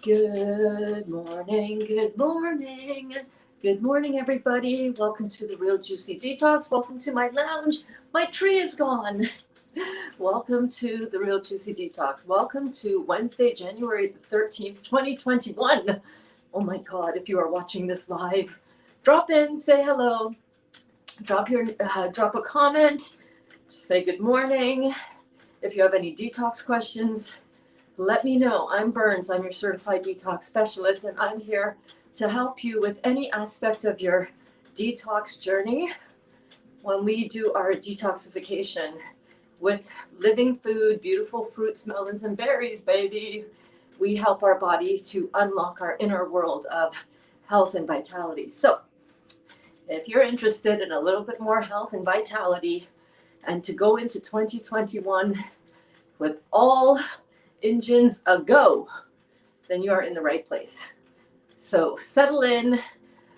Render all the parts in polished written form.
Good morning, good morning. Good morning, everybody. Welcome to the Real Juicy Detox. Welcome to my lounge. My tree is gone. Welcome to the Real Juicy Detox. Welcome to Wednesday, January the 13th, 2021. Oh my God, if you are watching this live, drop in, say hello, drop a comment, say good morning. If you have any detox questions, let me know. I'm Berns. I'm your certified detox specialist, and I'm here to help you with any aspect of your detox journey when we do our detoxification with living food, beautiful fruits, melons, and berries, baby. We help our body to unlock our inner world of health and vitality. So if you're interested in a little bit more health and vitality and to go into 2021 with all engines a go, then you are in the right place. So settle in.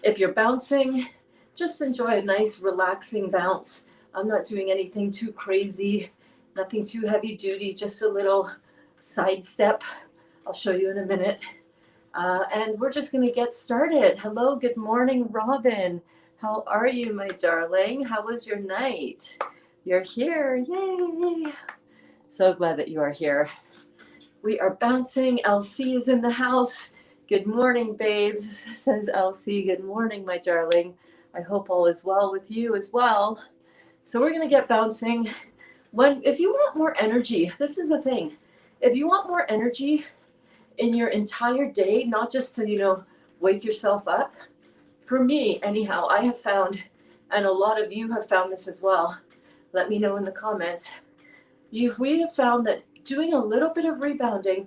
If you're bouncing, just enjoy a nice relaxing bounce. I'm not doing anything too crazy, nothing too heavy duty, just a little side step. I'll show you in a minute. And we're just going to get started. Hello, good morning, Robin. How are you, my darling? How was your night? You're here. Yay. So glad that you are here. We are bouncing. LC is in the house. Good morning, babes, says LC. Good morning, my darling. I hope all is well with you as well. So we're going to get bouncing. If you want more energy, this is the thing. If you want more energy in your entire day, not just to, wake yourself up. For me, anyhow, I have found, and a lot of you have found this as well. Let me know in the comments. We have found that doing a little bit of rebounding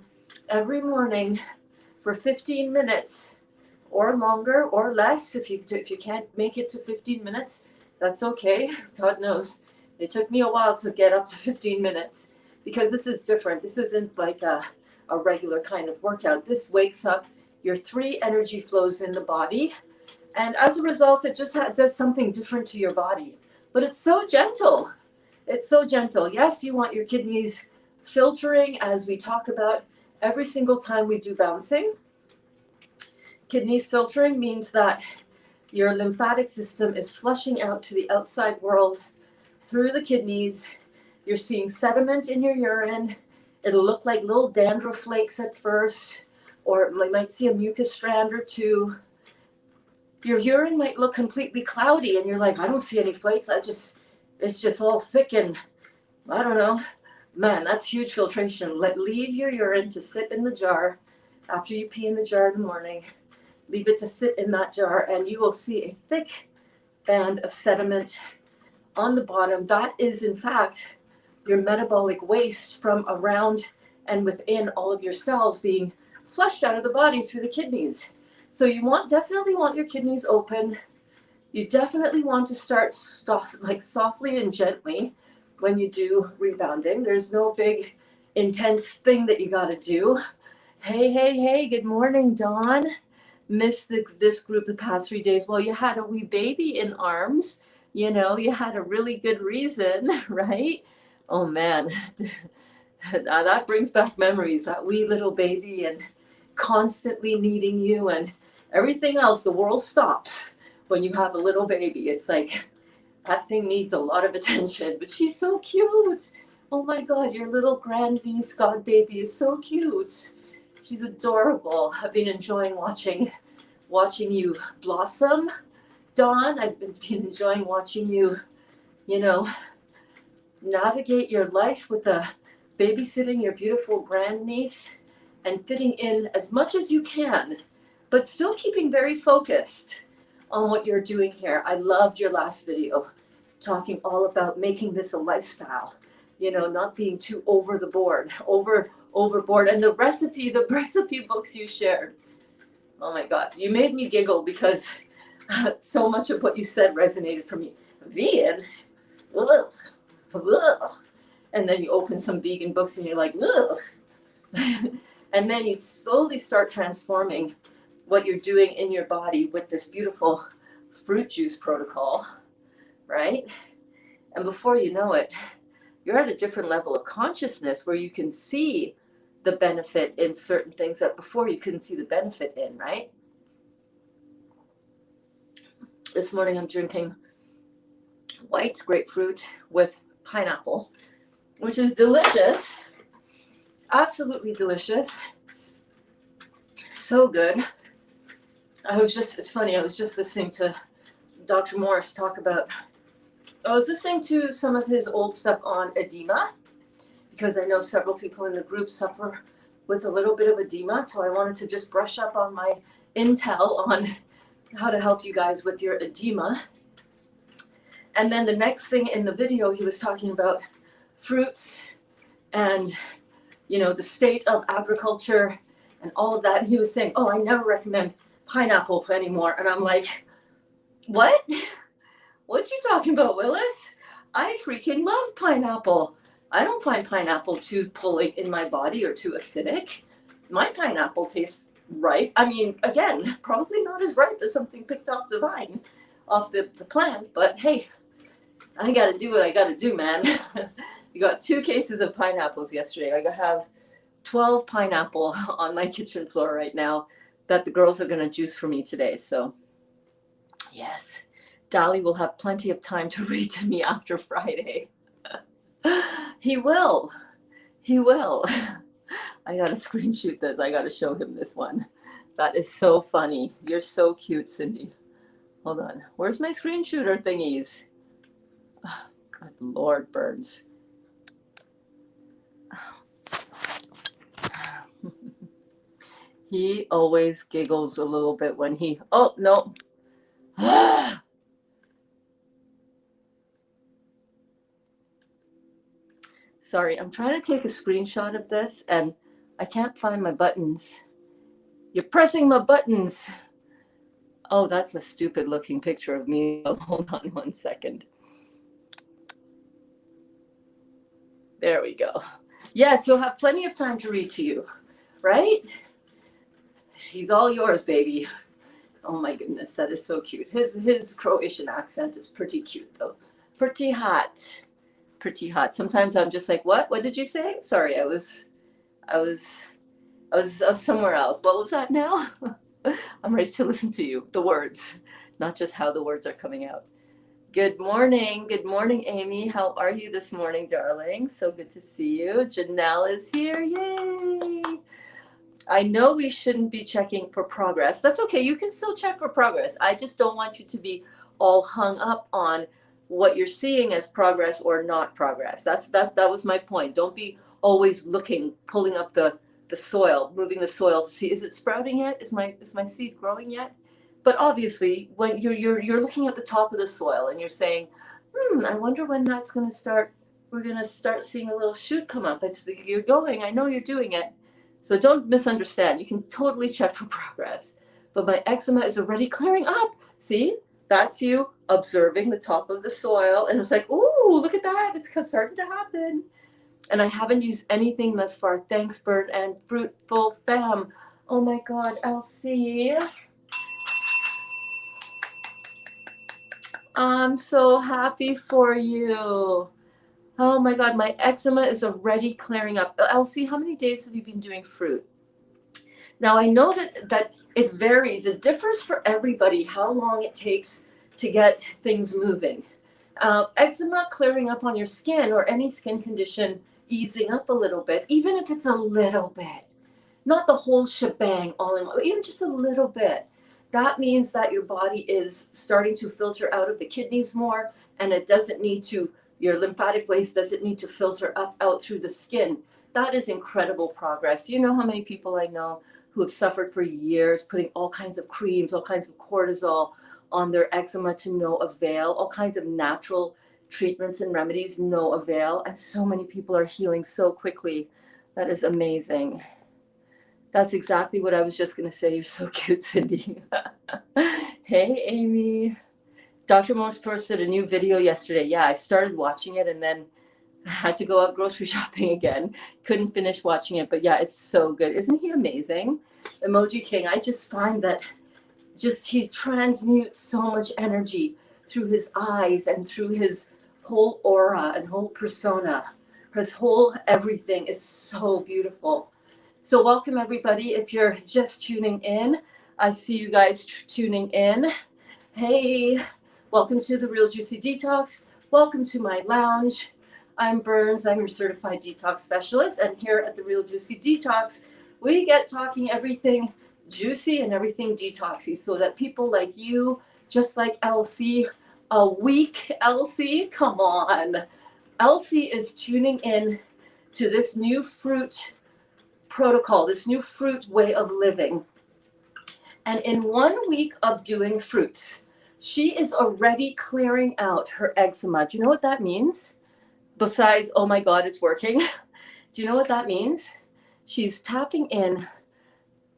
every morning for 15 minutes or longer or less, if you can't make it to 15 minutes, that's okay. God knows. It took me a while to get up to 15 minutes because this is different. This isn't like a regular kind of workout. This wakes up your 3 energy flows in the body, and as a result, it just does something different to your body. But it's so gentle. It's so gentle. Yes, you want your kidneys filtering, as we talk about every single time we do bouncing. Kidneys filtering means that your lymphatic system is flushing out to the outside world through the kidneys. You're seeing sediment in your urine. It'll look like little dandruff flakes at first, or you might see a mucus strand or two. Your urine might look completely cloudy and you're like, I don't see any flakes. It's just all thick and I don't know. Man, that's huge filtration. Leave your urine to sit in the jar after you pee in the jar in the morning. Leave it to sit in that jar and you will see a thick band of sediment on the bottom. That is, in fact, your metabolic waste from around and within all of your cells being flushed out of the body through the kidneys. So you definitely want your kidneys open. You definitely want to start softly and gently when you do rebounding. There's no big intense thing that you got to do. Hey, good morning, Dawn. Missed this group the past 3 days. Well, you had a wee baby in arms. You had a really good reason, right? Oh man, that brings back memories, that wee little baby and constantly needing you and everything else. The world stops when you have a little baby. It's like, that thing needs a lot of attention, but she's so cute. Oh my God, your little grandniece god baby is so cute. She's adorable. I've been enjoying watching you blossom, Dawn. I've been enjoying watching you, navigate your life with babysitting your beautiful grandniece and fitting in as much as you can, but still keeping very focused on what you're doing here. I loved your last video talking all about making this a lifestyle, not being too overboard. And the recipe books you shared. Oh my God, you made me giggle because so much of what you said resonated for me. Vegan? Ugh. Ugh. And then you open some vegan books and you're like, ugh. And then you slowly start transforming what you're doing in your body with this beautiful fruit juice protocol, right? And before you know it, you're at a different level of consciousness where you can see the benefit in certain things that before you couldn't see the benefit in, right? This morning I'm drinking white grapefruit with pineapple, which is delicious, absolutely delicious, so good. It's funny, I was just listening to Dr. Morris talk about, I was listening to some of his old stuff on edema, because I know several people in the group suffer with a little bit of edema, so I wanted to just brush up on my intel on how to help you guys with your edema. And then the next thing in the video, he was talking about fruits and, you know, the state of agriculture and all of that. And he was saying, oh, I never recommend pineapple anymore. And I'm like, what? What you talking about, Willis? I freaking love pineapple. I don't find pineapple too pulling in my body or too acidic. My pineapple tastes ripe. I mean, again, probably not as ripe as something picked off the vine, off the plant, but hey, I gotta do what I gotta do, man. You got 2 cases of pineapples yesterday. I have 12 pineapple on my kitchen floor right now that the girls are gonna juice for me today. So yes, Dolly will have plenty of time to read to me after Friday. He will. He will. I gotta screenshot this. I gotta show him this one. That is so funny. You're so cute, Cindy. Hold on. Where's my screen shooter thingies? Oh, good Lord, Berns. He always giggles a little bit when he... Oh, no. Sorry, I'm trying to take a screenshot of this, and I can't find my buttons. You're pressing my buttons. Oh, that's a stupid looking picture of me. Oh, hold on one second. There we go. Yes, you'll have plenty of time to read to you, right? He's all yours, baby. Oh my goodness, that is so cute. His Croatian accent is pretty cute, though. Pretty hot. Pretty hot. Sometimes I'm just like, what? What did you say? Sorry, I was somewhere else. What was that now? I'm ready to listen to you. The words, not just how the words are coming out. Good morning. Good morning, Amy. How are you this morning, darling? So good to see you. Janelle is here. Yay. I know we shouldn't be checking for progress. That's okay. You can still check for progress. I just don't want you to be all hung up on what you're seeing as progress or not progress. That was my point. Don't be always looking, pulling up the soil, moving the soil to see, is it sprouting yet? Is my seed growing yet? But obviously, when you're looking at the top of the soil and you're saying, I wonder when that's going to start. We're going to start seeing a little shoot come up. You're going. I know you're doing it. So don't misunderstand. You can totally check for progress. But my eczema is already clearing up. See? That's you observing the top of the soil. And it's like, ooh, look at that. It's starting to happen. And I haven't used anything thus far. Thanks, Bert and Fruitful Fam. Oh my God, Elsie. I'm so happy for you. Oh my God, my eczema is already clearing up. Elsie, how many days have you been doing fruit? Now, I know that it varies. It differs for everybody how long it takes to get things moving. Eczema clearing up on your skin or any skin condition easing up a little bit, even if it's a little bit, not the whole shebang all in one, even just a little bit. That means that your body is starting to filter out of the kidneys more, and it doesn't need to, your lymphatic waste doesn't need to filter out through the skin. That is incredible progress. You know how many people I know who have suffered for years, putting all kinds of creams, all kinds of cortisol on their eczema to no avail, all kinds of natural treatments and remedies, no avail. And so many people are healing so quickly. That is amazing. That's exactly what I was just going to say. You're so cute, Cindy. Hey, Amy. Dr. Morris posted a new video yesterday. Yeah, I started watching it and then I had to go out grocery shopping again. Couldn't finish watching it, but yeah, it's so good. Isn't he amazing? Emoji King. I just find that he transmutes so much energy through his eyes and through his whole aura and whole persona. His whole everything is so beautiful. So welcome everybody. If you're just tuning in, I see you guys tuning in. Hey, welcome to the Real Juicy Detox. Welcome to my lounge. I'm Berns. I'm your certified detox specialist. And here at the Real Juicy Detox, we get talking everything juicy and everything detoxy so that people like you, just like Elsie, a weak Elsie, come on. Elsie is tuning in to this new fruit protocol, this new fruit way of living. And in 1 week of doing fruits, she is already clearing out her eczema. Do you know what that means? Besides, oh my God, it's working. Do you know what that means? She's tapping in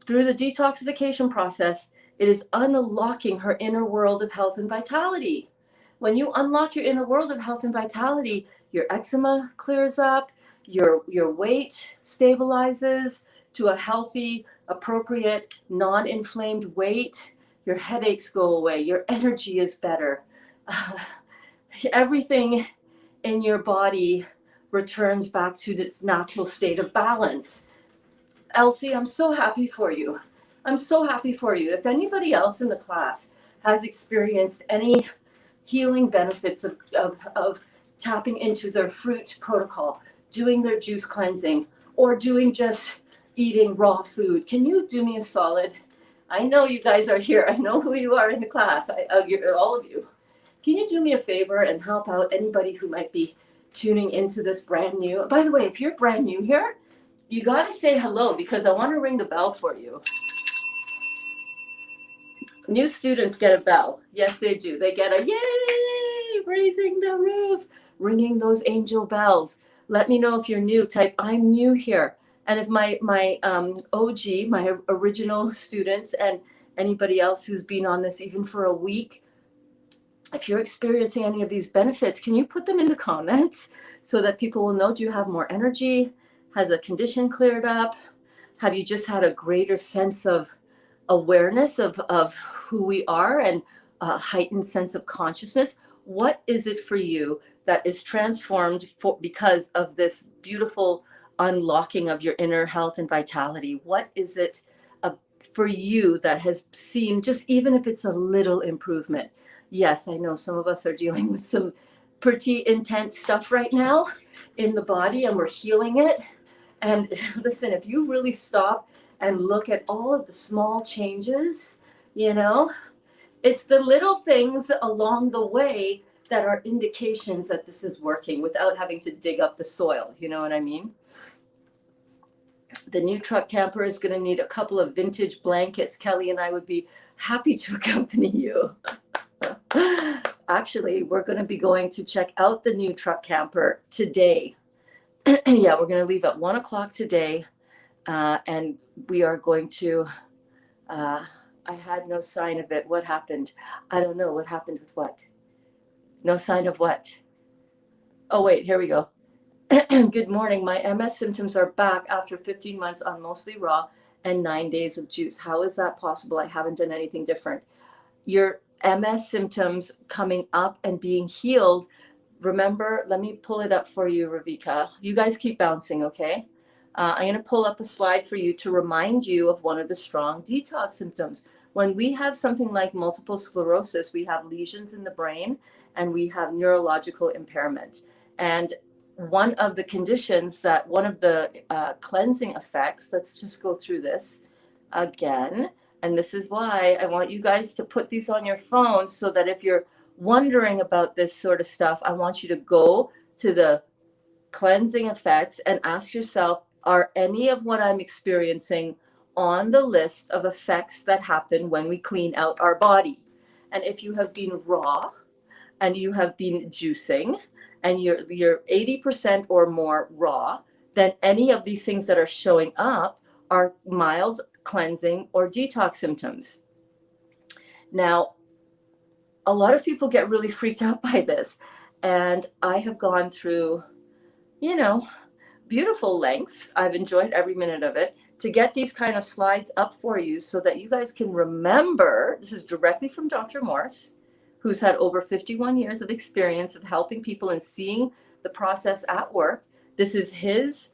through the detoxification process. It is unlocking her inner world of health and vitality. When you unlock your inner world of health and vitality, your eczema clears up, your weight stabilizes to a healthy, appropriate, non-inflamed weight. Your headaches go away. Your energy is better. Everything in your body returns back to its natural state of balance. Elsie, I'm so happy for you. I'm so happy for you. If anybody else in the class has experienced any healing benefits of tapping into their fruit protocol, doing their juice cleansing, or doing just eating raw food, can you do me a solid? I know you guys are here. I know who you are in the class. All of you. Can you do me a favor and help out anybody who might be tuning into this brand new? By the way, if you're brand new here, you got to say hello because I want to ring the bell for you. New students get a bell. Yes, they do. They get a yay, raising the roof, ringing those angel bells. Let me know if you're new. Type, I'm new here. And if my OG, my original students, and anybody else who's been on this even for a week, if you're experiencing any of these benefits, can you put them in the comments so that people will know? Do you have more energy? Has a condition cleared up? Have you just had a greater sense of awareness of who we are and a heightened sense of consciousness? What is it for you that is transformed because of this beautiful unlocking of your inner health and vitality? What is it for you that has seen, just even if it's a little improvement? Yes, I know some of us are dealing with some pretty intense stuff right now in the body, and we're healing it. And listen, if you really stop and look at all of the small changes, it's the little things along the way that are indications that this is working without having to dig up the soil. You know what I mean? The new truck camper is going to need a couple of vintage blankets. Kelly and I would be happy to accompany you. Actually, we're going to be going to check out the new truck camper today. Yeah, we're going to leave at 1 o'clock today. And we are going to, I had no sign of it. What happened? I don't know. What happened with what? No sign of what? Oh, wait, here we go. Good morning. My MS symptoms are back after 15 months on mostly raw and 9 days of juice. How is that possible? I haven't done anything different. Your MS symptoms coming up and being healed. Remember, let me pull it up for you, Ravika. You guys keep bouncing, okay? I'm going to pull up a slide for you to remind you of one of the strong detox symptoms. When we have something like multiple sclerosis, we have lesions in the brain and we have neurological impairment. And one of the conditions that one of the cleansing effects, let's just go through this again. And this is why I want you guys to put these on your phone so that if you're wondering about this sort of stuff, I want you to go to the cleansing effects and ask yourself, are any of what I'm experiencing on the list of effects that happen when we clean out our body? And if you have been raw and you have been juicing and you're 80% or more raw, then any of these things that are showing up are mild cleansing or detox symptoms. Now, a lot of people get really freaked out by this. And I have gone through, beautiful lengths. I've enjoyed every minute of it to get these kind of slides up for you so that you guys can remember. This is directly from Dr. Morse, who's had over 51 years of experience of helping people and seeing the process at work. This is his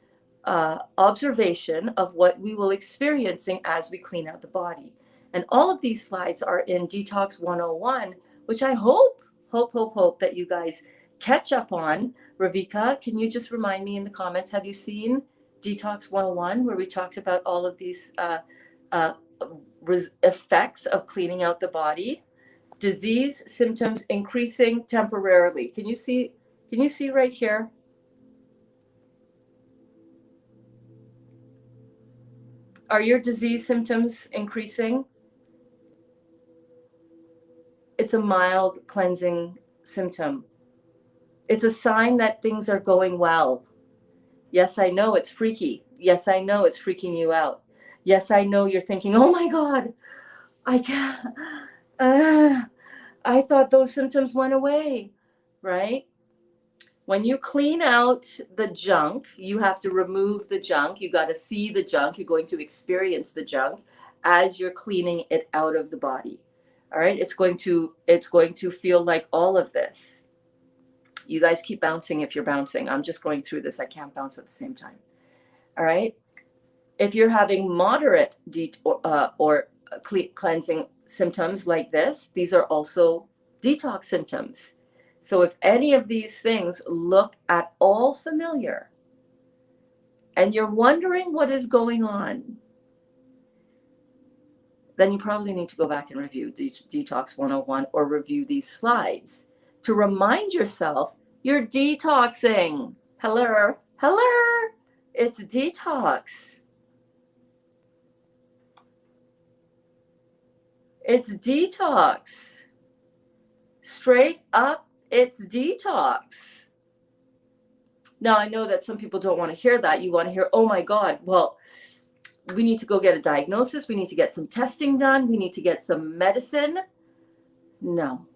observation of what we will experiencing as we clean out the body. And all of these slides are in Detox 101, which I hope that you guys catch up on. Ravika, can you just remind me in the comments, have you seen Detox 101, where we talked about all of these uh, effects of cleaning out the body? Disease symptoms increasing temporarily. Can you see right here? Are your disease symptoms increasing? It's a mild cleansing symptom. It's a sign that things are going well. Yes, I know it's freaky. Yes, I know it's freaking you out. Yes, I know you're thinking, oh my God, I can't. I thought those symptoms went away, right? When you clean out the junk, you have to remove the junk. You got to see the junk. You're going to experience the junk as you're cleaning it out of the body. All right, it's going to feel like all of this. You guys keep bouncing if you're bouncing. I'm just going through this. I can't bounce at the same time. All right. If you're having moderate cleansing symptoms like this, these are also detox symptoms. So if any of these things look at all familiar and you're wondering what is going on, then you probably need to go back and review Detox 101 or review these slides to remind yourself you're detoxing. Hello, it's detox. It's detox. Straight up, it's detox. Now, I know that some people don't want to hear that. You want to hear, oh my God, well, we need to go get a diagnosis. We need to get some testing done. We need to get some medicine. No.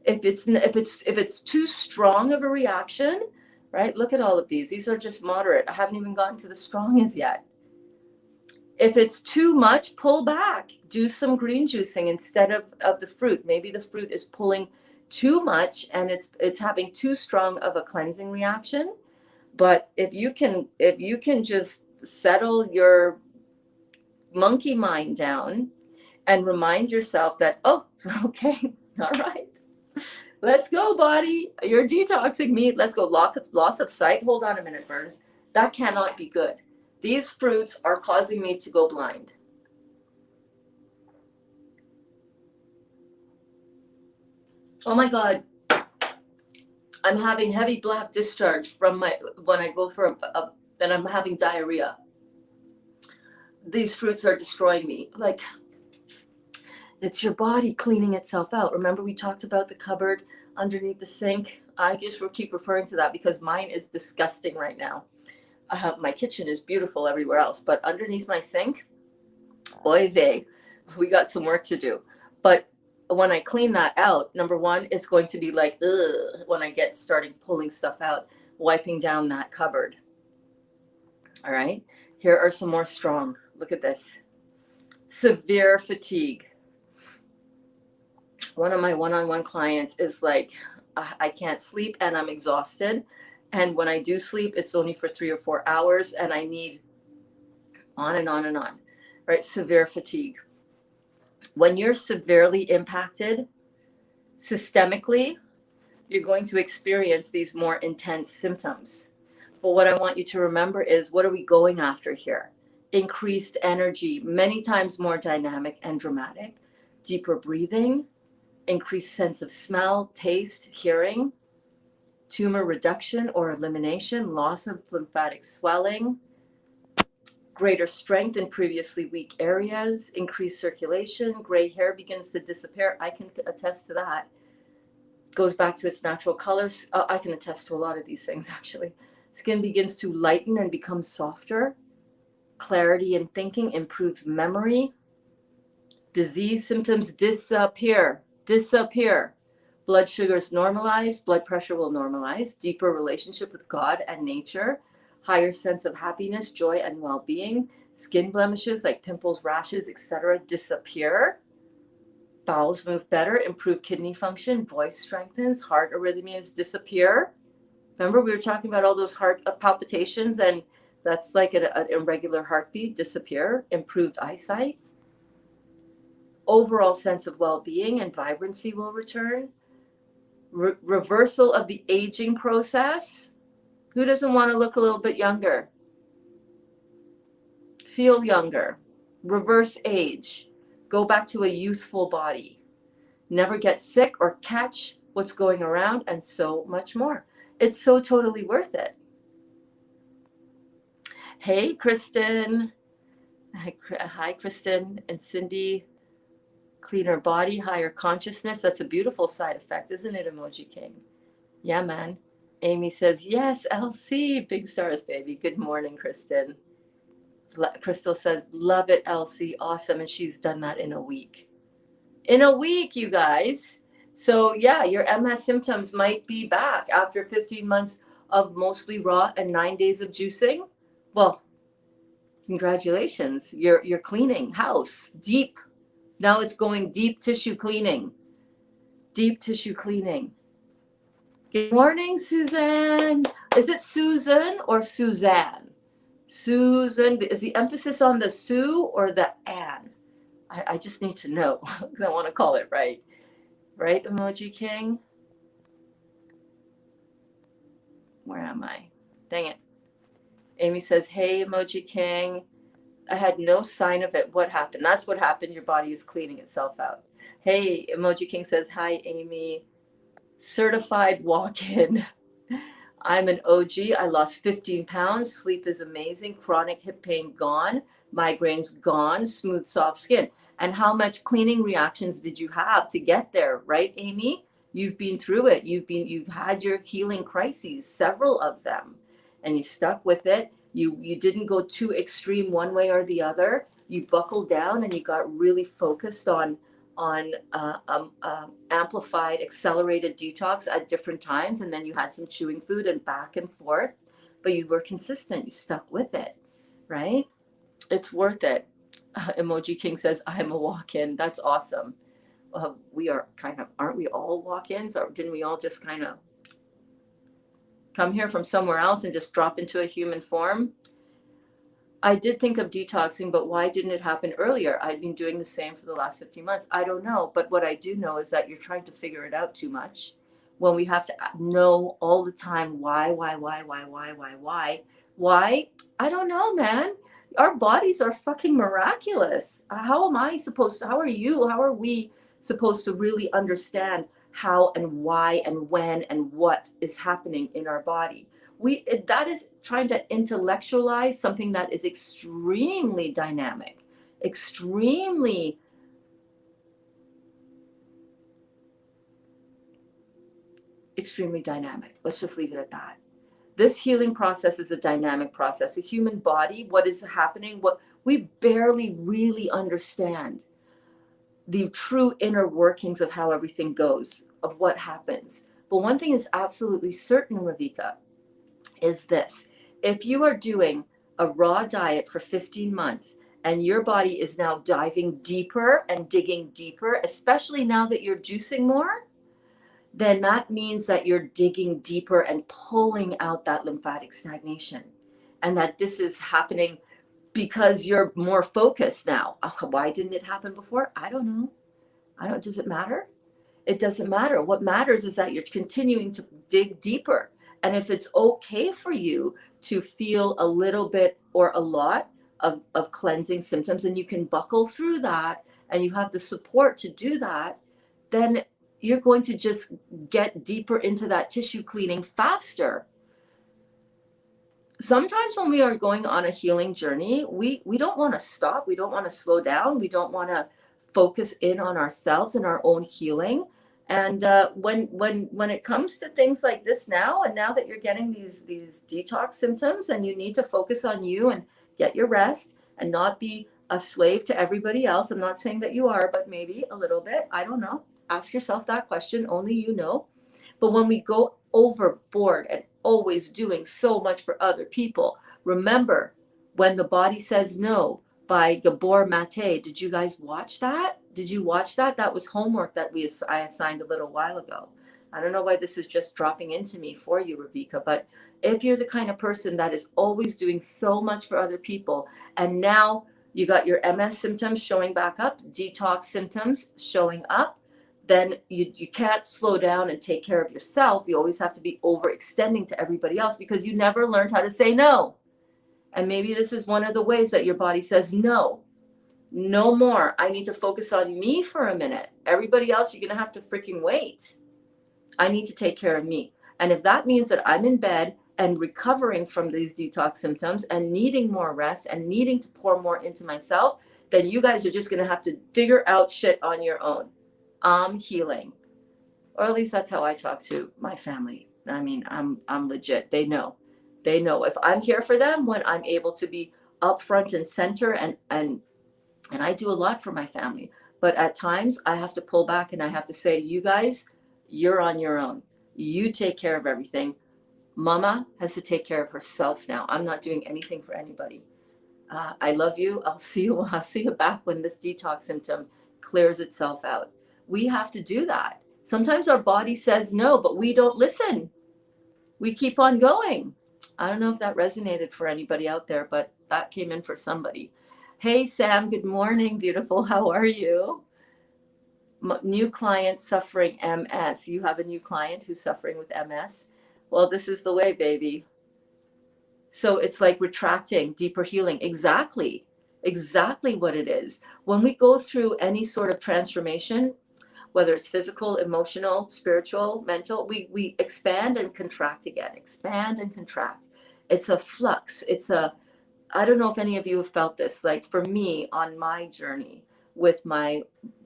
If it's too strong of a reaction, right? Look at all of these. These are just moderate. I haven't even gotten to the strongest yet. If it's too much, pull back. Do some green juicing instead of the fruit. Maybe the fruit is pulling too much and it's having too strong of a cleansing reaction. But if you can just settle your monkey mind down and remind yourself that, oh, okay, all right, let's go, body. You're detoxing me. Let's go. Loss of sight. Hold on a minute, Berns. That cannot be good. These fruits are causing me to go blind. Oh my God. I'm having heavy black discharge from when I go for and I'm having diarrhea. These fruits are destroying me. Like, it's your body cleaning itself out. Remember we talked about the cupboard underneath the sink? I just will keep referring to that because mine is disgusting right now. My kitchen is beautiful everywhere else, but underneath my sink, oy vey, we got some work to do. But when I clean that out, number one, it's going to be like, ugh, when I get starting pulling stuff out, wiping down that cupboard. All right, here are some more strong. Look at this. Severe fatigue. One of my one-on-one clients is like, I can't sleep and I'm exhausted. And when I do sleep, it's only for 3 or 4 hours and I need on and on and on, right? Severe fatigue. When you're severely impacted systemically, you're going to experience these more intense symptoms. But what I want you to remember is, what are we going after here? Increased energy, many times more dynamic and dramatic, deeper breathing, increased sense of smell, taste, hearing, tumor reduction or elimination, loss of lymphatic swelling, greater strength in previously weak areas, increased circulation, gray hair begins to disappear. I can attest to that. Goes back to its natural colors. I can attest to a lot of these things, actually. Skin begins to lighten and become softer. Clarity in thinking, improved memory. Disease symptoms disappear. Blood sugars normalize, blood pressure will normalize, deeper relationship with God and nature, higher sense of happiness, joy, and well-being. Skin blemishes like pimples, rashes, etc. disappear. Bowels move better, improved kidney function, voice strengthens, heart arrhythmias disappear. Remember, we were talking about all those heart palpitations, and that's like an irregular heartbeat disappear, improved eyesight, overall sense of well-being and vibrancy will return, reversal of the aging process. Who doesn't want to look a little bit younger? Feel younger, reverse age, go back to a youthful body, never get sick or catch what's going around, and so much more. It's so totally worth it. Hey, Kristen. Hi, Kristen and Cindy. Cleaner body, higher consciousness. That's a beautiful side effect, isn't it, Emoji King? Yeah, man. Amy says, yes, LC. Big stars, baby. Good morning, Kristen. Crystal says, love it, Elsie. Awesome. And she's done that in a week. In a week, you guys. So yeah, your MS symptoms might be back after 15 months of mostly raw and 9 days of juicing. Well, congratulations. You're cleaning house deep. Now it's going deep tissue cleaning. Deep tissue cleaning. Good morning, Suzanne. Is it Susan or Suzanne? Susan, is the emphasis on the Sue or the Ann? I just need to know because I want to call it right. Right, Emoji King? Where am I? Dang it. Amy says, hey, Emoji King. I had no sign of it. What happened? That's what happened. Your body is cleaning itself out. Hey, Emoji King says, hi, Amy. Certified walk-in. I'm an OG. I lost 15 pounds. Sleep is amazing. Chronic hip pain gone. Migraines gone. Smooth, soft skin. And how much cleaning reactions did you have to get there, right, Amy? You've been through it. You've had your healing crises, several of them, and you stuck with it. You didn't go too extreme one way or the other. You buckled down and you got really focused on amplified, accelerated detox at different times, and then you had some chewing food and back and forth, but you were consistent. You stuck with it, right? It's worth it. Emoji King says, I'm a walk-in. That's awesome. We are kind of, aren't we all walk-ins? Or didn't we all just kind of come here from somewhere else and just drop into a human form? I did think of detoxing, but why didn't it happen earlier? I've been doing the same for the last 15 months. I don't know. But what I do know is that you're trying to figure it out too much when we have to know all the time why. I don't know, man. Our bodies are fucking miraculous. How are we supposed to really understand how and why and when and what is happening in our body? That is trying to intellectualize something that is extremely dynamic, extremely dynamic. Let's just leave it at that. This healing process is a dynamic process. A human body, what is happening, what we barely really understand the true inner workings of how everything goes, of what happens. But one thing is absolutely certain, Ravika, is this. If you are doing a raw diet for 15 months and your body is now diving deeper and digging deeper, especially now that you're juicing more, then that means that you're digging deeper and pulling out that lymphatic stagnation. And that this is happening because you're more focused now. Why didn't it happen before? I don't know. Does it matter? It doesn't matter. What matters is that you're continuing to dig deeper. And if it's okay for you to feel a little bit or a lot of cleansing symptoms, and you can buckle through that, and you have the support to do that, then you're going to just get deeper into that tissue cleaning faster. Sometimes when we are going on a healing journey, we don't want to stop. We don't want to slow down. We don't want to focus in on ourselves and our own healing. And when it comes to things like this now, and now that you're getting these detox symptoms, and you need to focus on you and get your rest and not be a slave to everybody else. I'm not saying that you are, but maybe a little bit. I don't know. Ask yourself that question. Only you know. But when we go overboard and always doing so much for other people, remember When the Body Says No by Gabor Mate. Did you guys watch that? Did you watch that? That was homework that I assigned a little while ago. I don't know why this is just dropping into me for you, Ravika, but if you're the kind of person that is always doing so much for other people, and now you got your MS symptoms showing back up, detox symptoms showing up, then you can't slow down and take care of yourself. You always have to be overextending to everybody else because you never learned how to say no. And maybe this is one of the ways that your body says, no, no more. I need to focus on me for a minute. Everybody else, you're going to have to freaking wait. I need to take care of me. And if that means that I'm in bed and recovering from these detox symptoms and needing more rest and needing to pour more into myself, then you guys are just going to have to figure out shit on your own. I'm healing. Or at least that's how I talk to my family. I mean, I'm legit. They know. They know if I'm here for them when I'm able to be up front and center, and I do a lot for my family. But at times I have to pull back and I have to say, you guys, you're on your own. You take care of everything. Mama has to take care of herself now. I'm not doing anything for anybody. I love you. I'll see you back when this detox symptom clears itself out. We have to do that. Sometimes our body says no, but we don't listen. We keep on going. I don't know if that resonated for anybody out there, but that came in for somebody. Hey, Sam, good morning, beautiful. How are you? New client suffering MS. You have a new client who's suffering with MS. Well, this is the way, baby. So it's like retracting, deeper healing. Exactly what it is. When we go through any sort of transformation, whether it's physical, emotional, spiritual, mental, we expand and contract again, expand and contract. It's a flux. I don't know if any of you have felt this, like for me on my journey with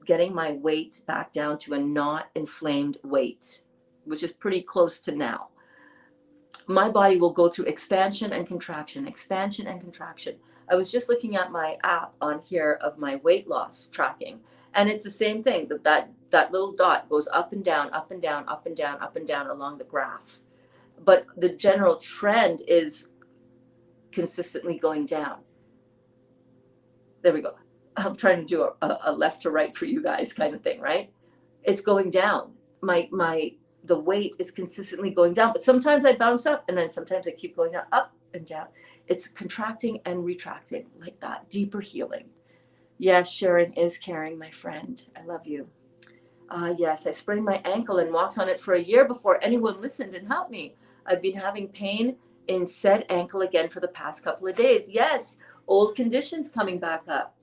getting my weight back down to a not inflamed weight, which is pretty close to now. My body will go through expansion and contraction, expansion and contraction. I was just looking at my app on here of my weight loss tracking, and it's the same thing. That little dot goes up and down, up and down, up and down, up and down along the graph. But the general trend is consistently going down. There we go. I'm trying to do a left to right for you guys kind of thing, right? It's going down. The weight is consistently going down, but sometimes I bounce up and then sometimes I keep going up and down. It's contracting and retracting like that, deeper healing. Yes, Sharon is caring, my friend. I love you. Yes, I sprained my ankle and walked on it for a year before anyone listened and helped me. I've been having pain in said ankle again for the past couple of days. Yes, old conditions coming back up.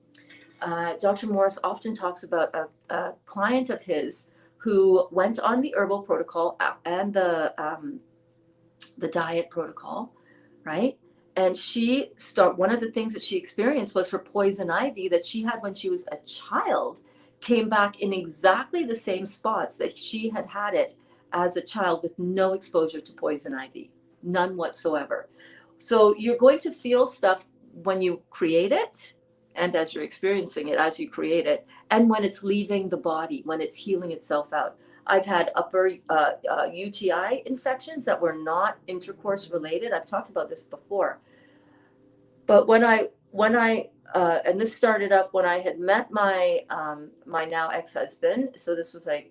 Dr. Morris often talks about a client of his who went on the herbal protocol and the diet protocol, right? And one of the things that she experienced was her poison ivy that she had when she was a child came back in exactly the same spots that she had had it as a child with no exposure to poison ivy, none whatsoever. So you're going to feel stuff when you create it and as you're experiencing it, as you create it, and when it's leaving the body, when it's healing itself out. I've had upper UTI infections that were not intercourse related. I've talked about this before. But when I and this started up when I had met my now ex-husband. So this was like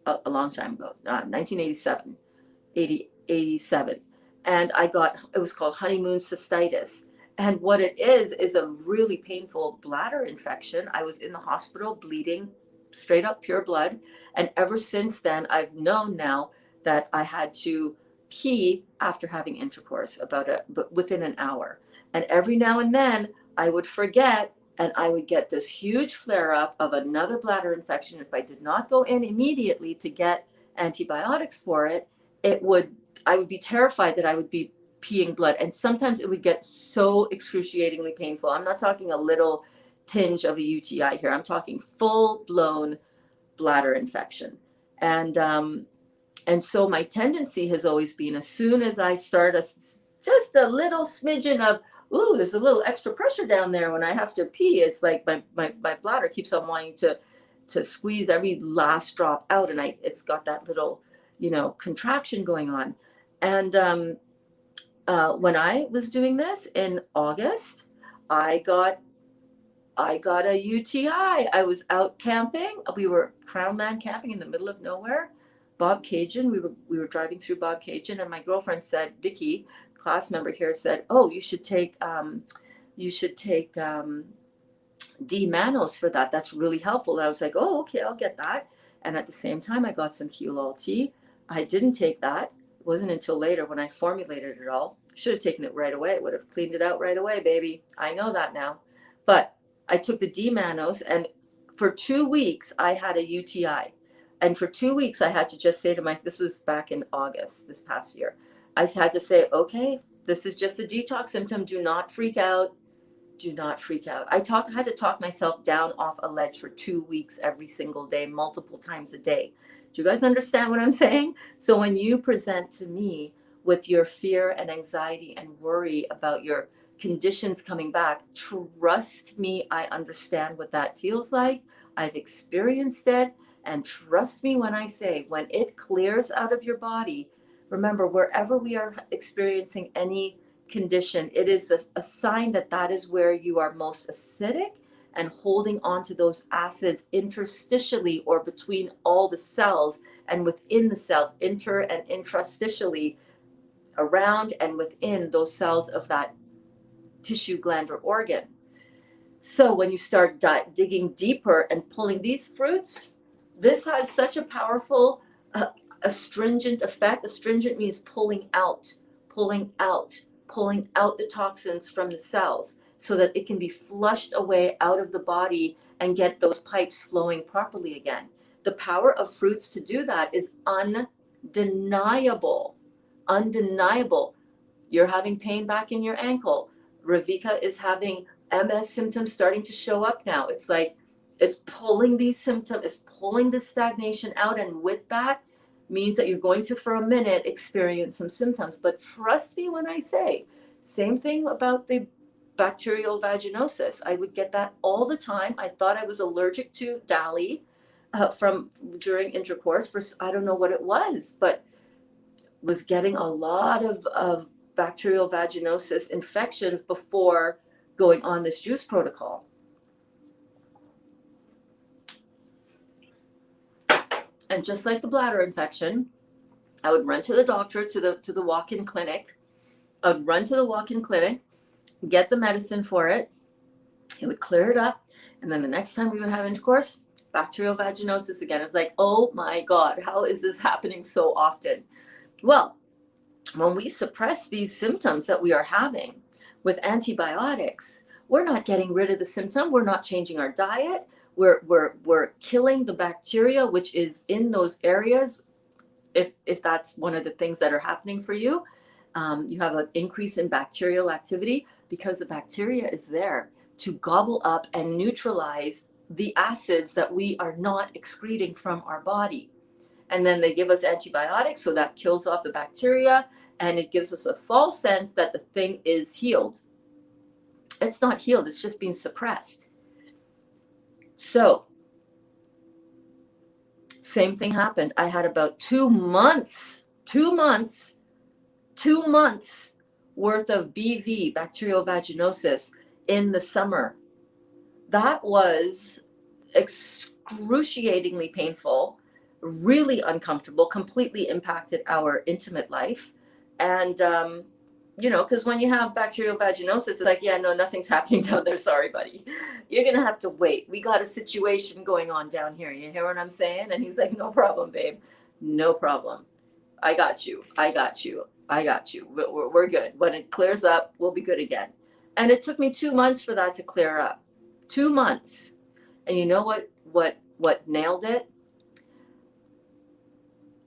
a long time ago, 1987, 87. And it was called honeymoon cystitis. And what it is a really painful bladder infection. I was in the hospital bleeding straight up pure blood. And ever since then, I've known now that I had to pee after having intercourse within an hour. And every now and then I would forget and I would get this huge flare up of another bladder infection. If I did not go in immediately to get antibiotics for it, I would be terrified that I would be peeing blood. And sometimes it would get so excruciatingly painful. I'm not talking a little tinge of a UTI here. I'm talking full blown bladder infection. And so my tendency has always been, as soon as I start just a little smidgen of, ooh, there's a little extra pressure down there when I have to pee, it's like my bladder keeps on wanting to squeeze every last drop out. And it's got that little, contraction going on. And when I was doing this in August, I got a UTI. I was out camping. We were Crownland camping in the middle of nowhere. Bob Cajun. We were driving through Bob Cajun, and my girlfriend said, Vicky, class member here, said, "Oh, you should take D-mannose for that. That's really helpful." And I was like, "Oh, okay, I'll get that." And at the same time, I got some Heal All tea. I didn't take that. It wasn't until later when I formulated it all. Should have taken it right away. It would have cleaned it out right away, baby. I know that now. But I took the D-mannose, and for 2 weeks, I had a UTI. And for 2 weeks, I had to just say to this was back in August, this past year. I had to say, okay, this is just a detox symptom. Do not freak out. Do not freak out. I had to talk myself down off a ledge for 2 weeks every single day, multiple times a day. Do you guys understand what I'm saying? So when you present to me with your fear and anxiety and worry about your conditions coming back, trust me, I understand what that feels like. I've experienced it. And trust me when I say, when it clears out of your body, remember, wherever we are experiencing any condition, it is a sign that that is where you are most acidic and holding on to those acids interstitially or between all the cells and within the cells, inter and intrastitially, around and within those cells of that tissue, gland, or organ. So when you start digging deeper and pulling these fruits, this has such a powerful astringent effect. Astringent means pulling out the toxins from the cells so that it can be flushed away out of the body and get those pipes flowing properly again. The power of fruits to do that is undeniable. Undeniable. You're having pain back in your ankle. Ravika is having MS symptoms starting to show up now. It's like it's pulling these symptoms, it's pulling the stagnation out, and with that means that you're going to, for a minute, experience some symptoms. But trust me when I say, same thing about the bacterial vaginosis. I would get that all the time. I thought I was allergic to Dali from during intercourse. For I don't know what it was, but was getting a lot of bacterial vaginosis infections before going on this juice protocol. And just like the bladder infection, I would run to the doctor, to the walk-in clinic. I would run to the walk-in clinic, get the medicine for it. It would clear it up. And then the next time we would have intercourse, bacterial vaginosis again. It's like, oh my God, how is this happening so often? Well, when we suppress these symptoms that we are having with antibiotics, we're not getting rid of the symptom. We're not changing our diet. We're killing the bacteria, which is in those areas. If that's one of the things that are happening for you, you have an increase in bacterial activity because the bacteria is there to gobble up and neutralize the acids that we are not excreting from our body. And then they give us antibiotics, so that kills off the bacteria, and it gives us a false sense that the thing is healed. It's not healed, it's just being suppressed. So, same thing happened. I had about 2 months worth of BV, bacterial vaginosis, in the summer. That was excruciatingly painful, really uncomfortable, completely impacted our intimate life. And, because when you have bacterial vaginosis, it's like, yeah, no, nothing's happening down there. Sorry, buddy. You're going to have to wait. We got a situation going on down here. You hear what I'm saying? And he's like, no problem, babe. No problem. I got you. We're good. When it clears up, we'll be good again. And it took me 2 months for that to clear up. 2 months. And you know what nailed it?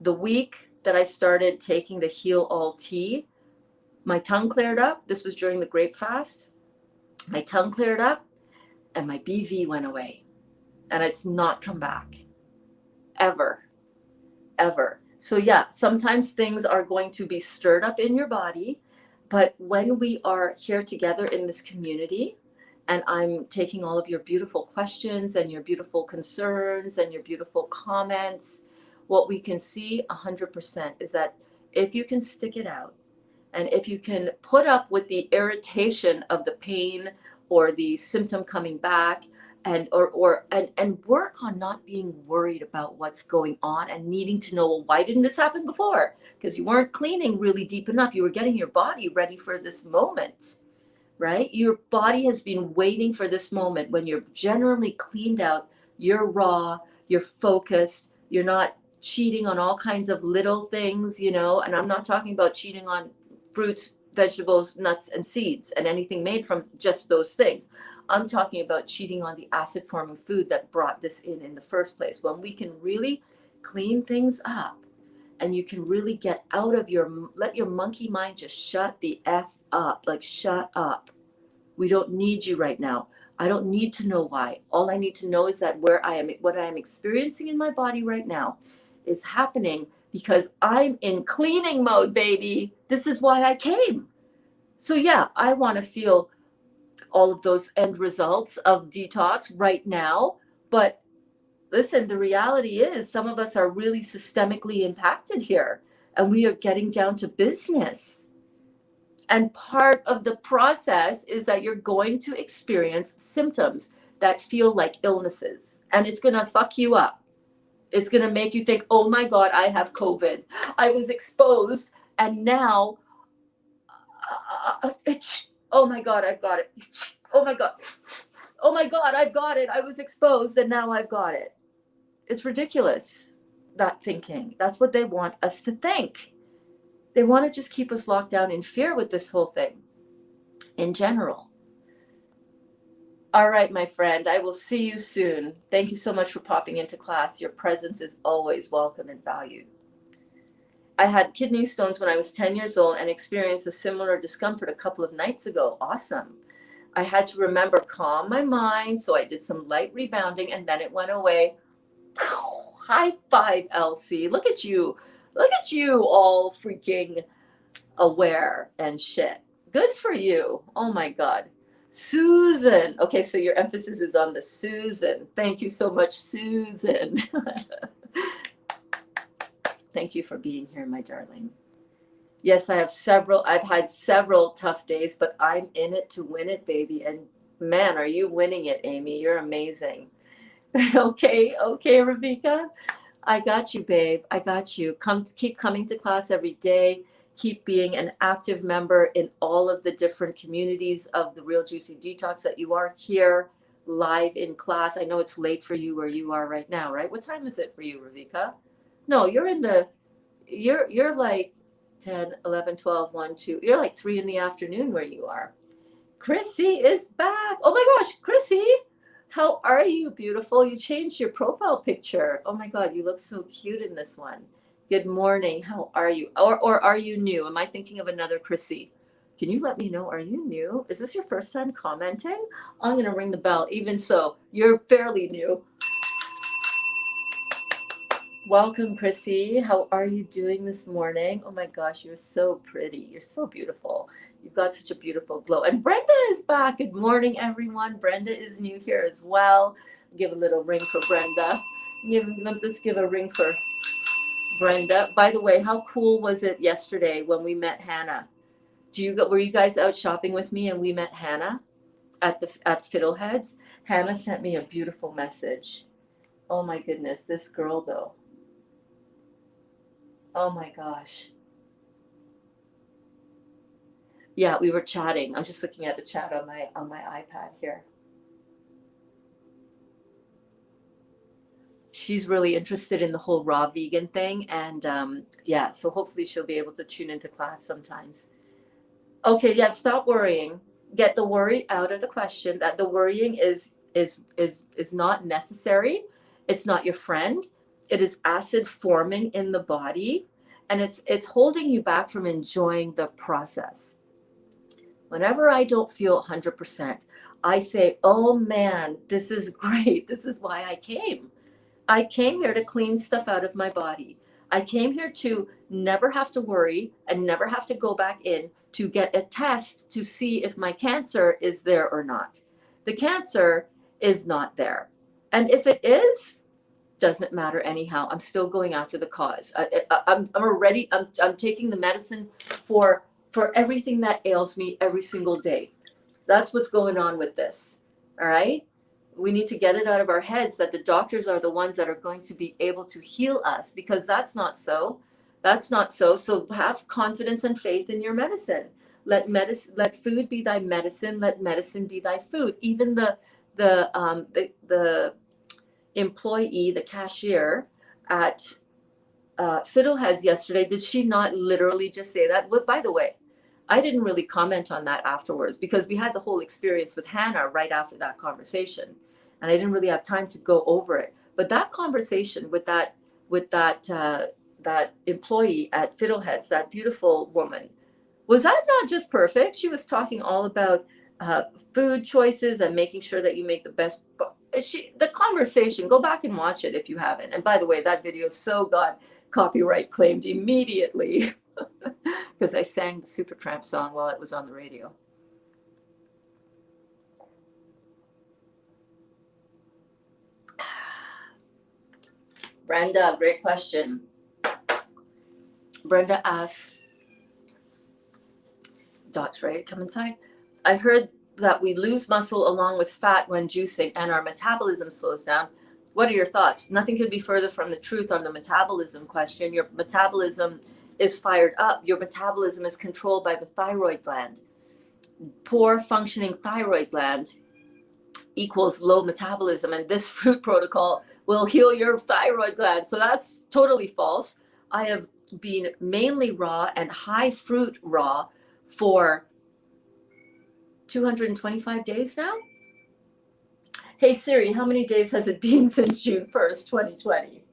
The week that I started taking the Heal All tea, my tongue cleared up. This was during the grape fast. My tongue cleared up and my BV went away. And it's not come back. Ever. So yeah, sometimes things are going to be stirred up in your body. But when we are here together in this community, and I'm taking all of your beautiful questions and your beautiful concerns and your beautiful comments, what we can see 100% is that if you can stick it out, and if you can put up with the irritation of the pain or the symptom coming back, and work on not being worried about what's going on and needing to know, well, why didn't this happen before? Because you weren't cleaning really deep enough. You were getting your body ready for this moment, right? Your body has been waiting for this moment when you're generally cleaned out, you're raw, you're focused, you're not cheating on all kinds of little things, you know, and I'm not talking about cheating on fruits, vegetables, nuts, and seeds and anything made from just those things. I'm talking about cheating on the acid forming food that brought this in the first place. When we can really clean things up and you can really get out of let your monkey mind just shut the F up, like shut up. We don't need you right now. I don't need to know why. All I need to know is that what I am experiencing in my body right now is happening because I'm in cleaning mode, baby. This is why I came. So yeah, I want to feel all of those end results of detox right now. But listen, the reality is some of us are really systemically impacted here, and we are getting down to business. And part of the process is that you're going to experience symptoms that feel like illnesses, and it's going to fuck you up. It's going to make you think, oh my God, I have COVID. I was exposed, and now, oh my God, I've got it. Oh my God. Oh my God, I've got it. I was exposed, and now I've got it. It's ridiculous, that thinking. That's what they want us to think. They want to just keep us locked down in fear with this whole thing in general. All right, my friend, I will see you soon. Thank you so much for popping into class. Your presence is always welcome and valued. I had kidney stones when I was 10 years old and experienced a similar discomfort a couple of nights ago. Awesome. I had to remember, calm my mind, so I did some light rebounding and then it went away. High five, Elsie. Look at you. Look at you all freaking aware and shit. Good for you. Oh my God. Susan. Okay, so your emphasis is on the Susan. Thank you so much, Susan. Thank you for being here, my darling. Yes, I've had several tough days, but I'm in it to win it, baby. And man, are you winning it, Amy? You're amazing. Okay, Rebecca. I got you, babe. I got you. Keep coming to class every day. Keep being an active member in all of the different communities of the Real Juicy Detox that you are here live in class. I know it's late for you where you are right now, right? What time is it for you, Rebecca? No, you're like 10, 11, 12, 1, 2. You're like 3 in the afternoon where you are. Chrissy is back. Oh my gosh, Chrissy. How are you, beautiful? You changed your profile picture. Oh my God, you look so cute in this one. Good morning. How are you? Or are you new? Am I thinking of another Chrissy? Can you let me know? Are you new? Is this your first time commenting? I'm going to ring the bell. Even so, you're fairly new. Welcome, Chrissy. How are you doing this morning? Oh my gosh, you're so pretty. You're so beautiful. You've got such a beautiful glow. And Brenda is back. Good morning, everyone. Brenda is new here as well. Give a little ring for Brenda. Let's give a ring for Brenda. By the way, how cool was it yesterday when we met Hannah? Were you guys out shopping with me and we met Hannah at Fiddleheads? Hannah sent me a beautiful message. Oh my goodness, this girl though. Oh my gosh. Yeah, we were chatting. I'm just looking at the chat on my iPad here. She's really interested in the whole raw vegan thing, and yeah, so hopefully she'll be able to tune into class sometimes. Okay, yeah, stop worrying. Get the worry out of the question. That the worrying is not necessary. It's not your friend. It is acid forming in the body, and it's holding you back from enjoying the process. Whenever I don't feel 100%, I say, oh man, this is great. This is why I came. I came here to clean stuff out of my body. I came here to never have to worry and never have to go back in to get a test to see if my cancer is there or not. The cancer is not there. And if it is, doesn't matter anyhow. I'm still going after the cause. I'm taking the medicine for everything that ails me every single day. That's what's going on with this. All right. We need to get it out of our heads that the doctors are the ones that are going to be able to heal us, because that's not so. That's not so. So have confidence and faith in your medicine. Let food be thy medicine. Let medicine be thy food. Even the employee, the cashier at Fiddleheads yesterday, did she not literally just say that? But by the way, I didn't really comment on that afterwards because we had the whole experience with Hannah right after that conversation, and I didn't really have time to go over it. But that conversation with that employee at Fiddleheads, that beautiful woman, was that not just perfect? She was talking all about food choices and making sure that you make the best. The conversation, go back and watch it if you haven't. And by the way, that video so got copyright claimed immediately because I sang the Supertramp song while it was on the radio. Brenda, great question. Brenda asks, Doc's ready to come inside. I heard that we lose muscle along with fat when juicing and our metabolism slows down. What are your thoughts? Nothing could be further from the truth on the metabolism question. Your metabolism is fired up. Your metabolism is controlled by the thyroid gland. Poor functioning thyroid gland equals low metabolism, and this fruit protocol will heal your thyroid gland. So that's totally false. I have been mainly raw and high fruit raw for 225 days now. Hey Siri, how many days has it been since June 1st, 2020?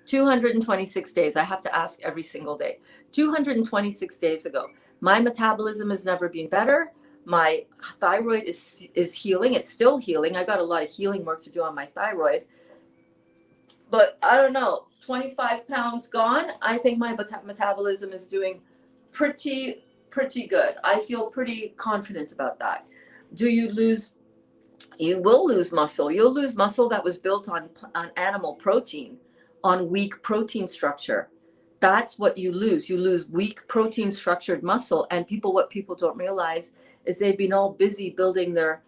226 days. I have to ask every single day. 226 days ago. My metabolism has never been better. My thyroid is healing. It's still healing. I got a lot of healing work to do on my thyroid. But I don't know, 25 pounds gone. I think my metabolism is doing pretty good. I feel pretty confident about that. Do you lose? You will lose muscle. You'll lose muscle that was built on animal protein, on weak protein structure. That's what you lose. You lose weak protein structured muscle. And what people don't realize is they've been all busy building their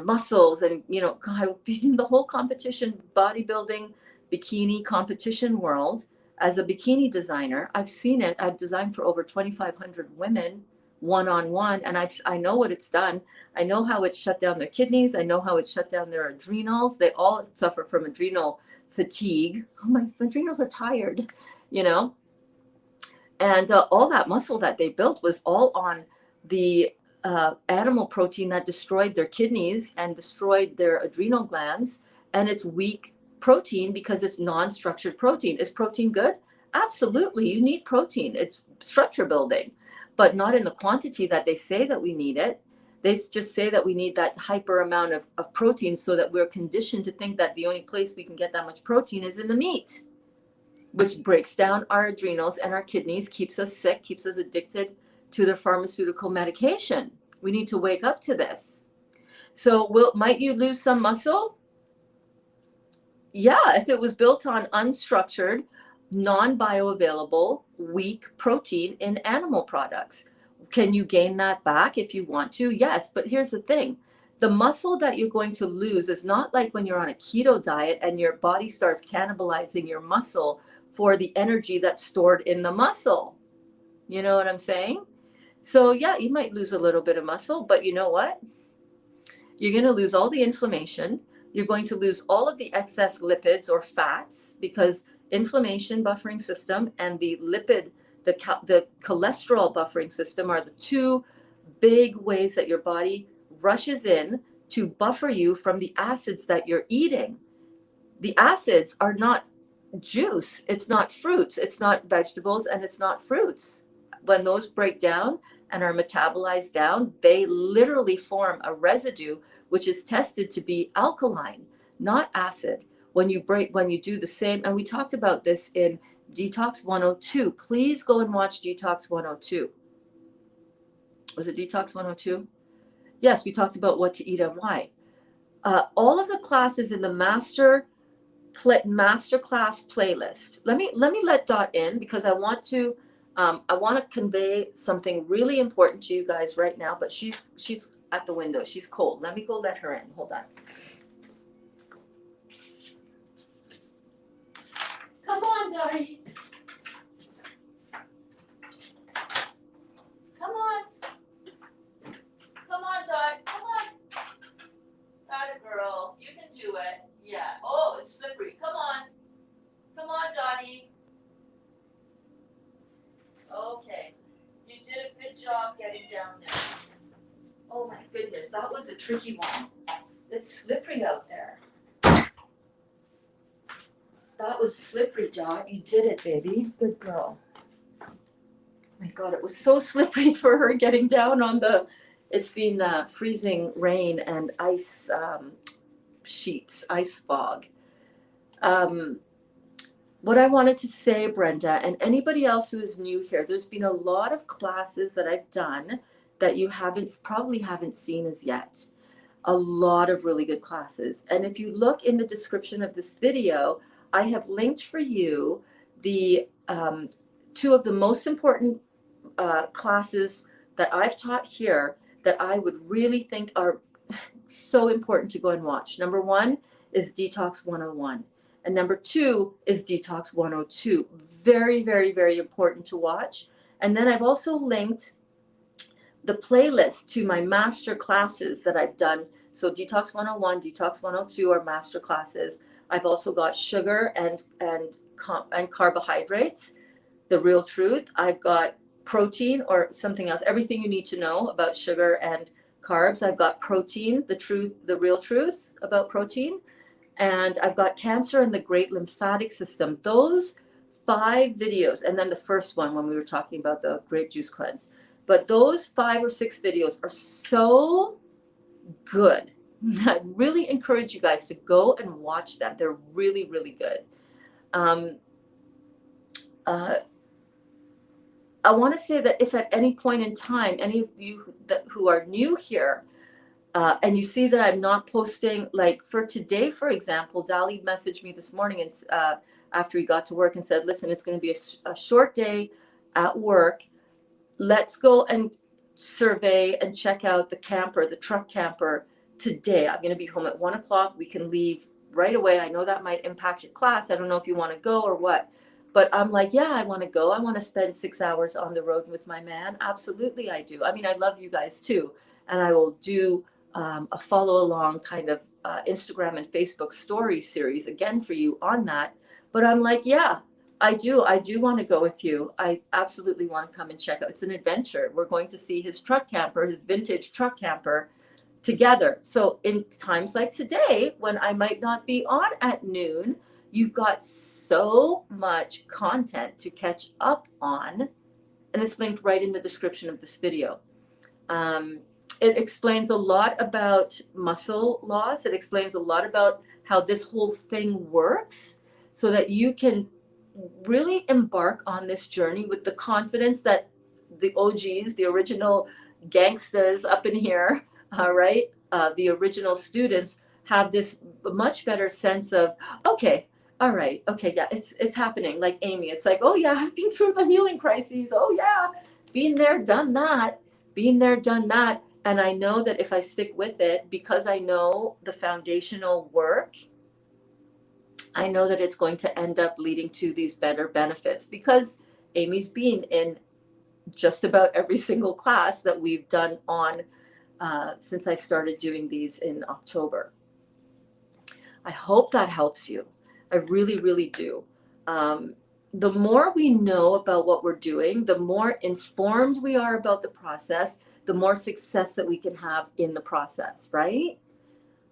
muscles, and I've been in the whole competition, bodybuilding, bikini competition world. As a bikini designer, I've seen it. I've designed for over 2,500 women one-on-one, and I know what it's done. I know how it's shut down their kidneys. I know how it's shut down their adrenals. They all suffer from adrenal fatigue. Oh, my adrenals are tired, and all that muscle that they built was all on the animal protein that destroyed their kidneys and destroyed their adrenal glands, and it's weak protein because it's non-structured protein. Is protein good? Absolutely. You need protein. It's structure building, but not in the quantity that they say that we need it. They just say that we need that hyper amount of protein so that we're conditioned to think that the only place we can get that much protein is in the meat, which breaks down our adrenals and our kidneys, keeps us sick, keeps us addicted to the pharmaceutical medication. We need to wake up to this. So might you lose some muscle? Yeah, if it was built on unstructured, non-bioavailable, weak protein in animal products. Can you gain that back if you want to? Yes, but here's the thing. The muscle that you're going to lose is not like when you're on a keto diet and your body starts cannibalizing your muscle for the energy that's stored in the muscle. You know what I'm saying? So yeah, you might lose a little bit of muscle, but you know what? You're going to lose all the inflammation. You're going to lose all of the excess lipids or fats, because inflammation buffering system and the cholesterol buffering system are the two big ways that your body rushes in to buffer you from the acids that you're eating. The acids are not juice. It's not fruits. It's not vegetables, and it's not fruits. When those break down and are metabolized down, they literally form a residue, which is tested to be alkaline, not acid. When you do the same, and we talked about this in Detox 102. Please go and watch Detox 102. Was it Detox 102? Yes, we talked about what to eat and why. All of the classes in the master class playlist. Let me let Dot in, because I want to I want to convey something really important to you guys right now, but she's at the window. She's cold. Let me go let her in. Hold on. Come on, Daddy. Come on. Come on, Dot. Come on. Got it, girl. You can do it. Yeah. Oh, it's slippery. Come on. Come on, Dottie. Okay. You did a good job getting down there. Oh my goodness, that was a tricky one. It's slippery out there. That was slippery, Dot. You did it, baby. Good girl. My God, it was so slippery for her getting down on the, it's been freezing rain and ice sheets, ice fog. What I wanted to say, Brenda, and anybody else who is new here, there's been a lot of classes that I've done that you probably haven't seen as yet. A lot of really good classes. And if you look in the description of this video, I have linked for you the two of the most important classes that I've taught here that I would really think are so important to go and watch. Number one is Detox 101. And number two is Detox 102. Very, very, very important to watch. And then I've also linked the playlist to my master classes that I've done. So Detox 101, Detox 102 are master classes. I've also got sugar and carbohydrates, the real truth. I've got protein or something else, everything you need to know about sugar and carbs. I've got protein, the truth, the real truth about protein. And I've got cancer and the great lymphatic system. Those 5 videos, and then the first one when we were talking about the grape juice cleanse. But those 5 or 6 videos are so good. I really encourage you guys to go and watch them. They're really, really good. I want to say that if at any point in time, any of you who are new here, and you see that I'm not posting, like for today, for example, Dali messaged me this morning and after he got to work and said, listen, it's going to be a short day at work. Let's go and survey and check out the camper, the truck camper today. I'm going to be home at 1 o'clock. We can leave right away. I know that might impact your class. I don't know if you want to go or what. But I'm like, yeah, I want to go. I want to spend 6 hours on the road with my man. Absolutely, I do. I mean, I love you guys too. And I will do a follow along kind of Instagram and Facebook story series again for you on that. But I'm like, yeah, I do want to go with you. I absolutely want to come and check out. It's an adventure. We're going to see his truck camper, his vintage truck camper together. So in times like today, when I might not be on at noon, you've got so much content to catch up on. And it's linked right in the description of this video. It explains a lot about muscle loss. It explains a lot about how this whole thing works so that you can really embark on this journey with the confidence that the OGs, the original gangsters up in here, right? The original students have this much better sense of, okay, all right, okay, yeah, it's happening. Like Amy, it's like, oh yeah, I've been through the healing crises. Oh yeah, been there, done that. And I know that if I stick with it, because I know the foundational work, I know that it's going to end up leading to these better benefits because Amy's been in just about every single class that we've done on since I started doing these in October. I hope that helps you. I really, really do. The more we know about what we're doing, the more informed we are about the process, the more success that we can have in the process, right?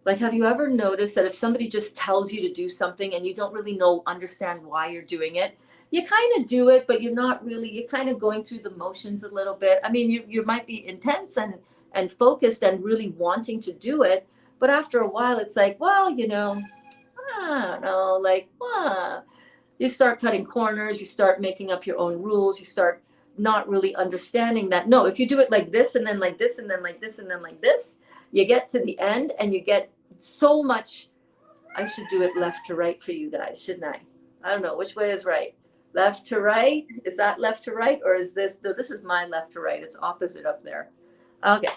Like, have you ever noticed that if somebody just tells you to do something and you don't really understand why you're doing it, you kind of do it, but you're kind of going through the motions a little bit. I mean, you might be intense and focused and really wanting to do it, but after a while it's like, well, I don't know, like, you start cutting corners, you start making up your own rules, you start not really understanding that, no, if you do it like this and then like this and then like this and then like this, you get to the end and you get so much. I should do it left to right for you guys, shouldn't I? I don't know, which way is right? Left to right? Is that left to right? Or is this, no, this is my left to right. It's opposite up there. Okay.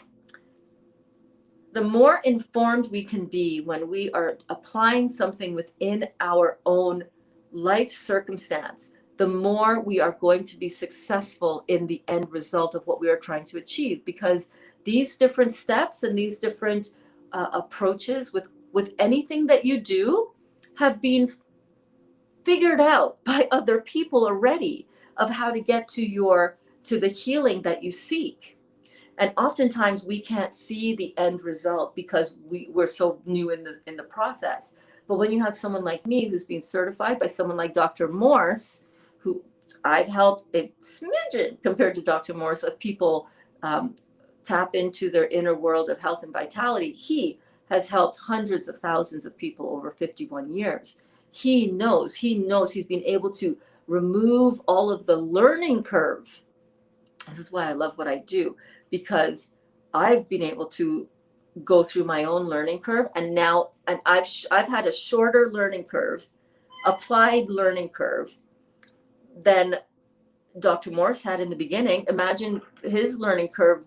The more informed we can be when we are applying something within our own life circumstance, the more we are going to be successful in the end result of what we are trying to achieve. Because these different steps and these different approaches with anything that you do have been figured out by other people already of how to get to the healing that you seek. And oftentimes we can't see the end result because we're so new in the process. But when you have someone like me who's been certified by someone like Dr. Morse, who I've helped a smidgen compared to Dr. Morse of people tap into their inner world of health and vitality, he has helped hundreds of thousands of people over 51 years. He knows he's been able to remove all of the learning curve. This is why I love what I do, because I've been able to go through my own learning curve, and I've had a shorter learning curve, applied learning curve than Dr. Morse had in the beginning. Imagine his learning curve,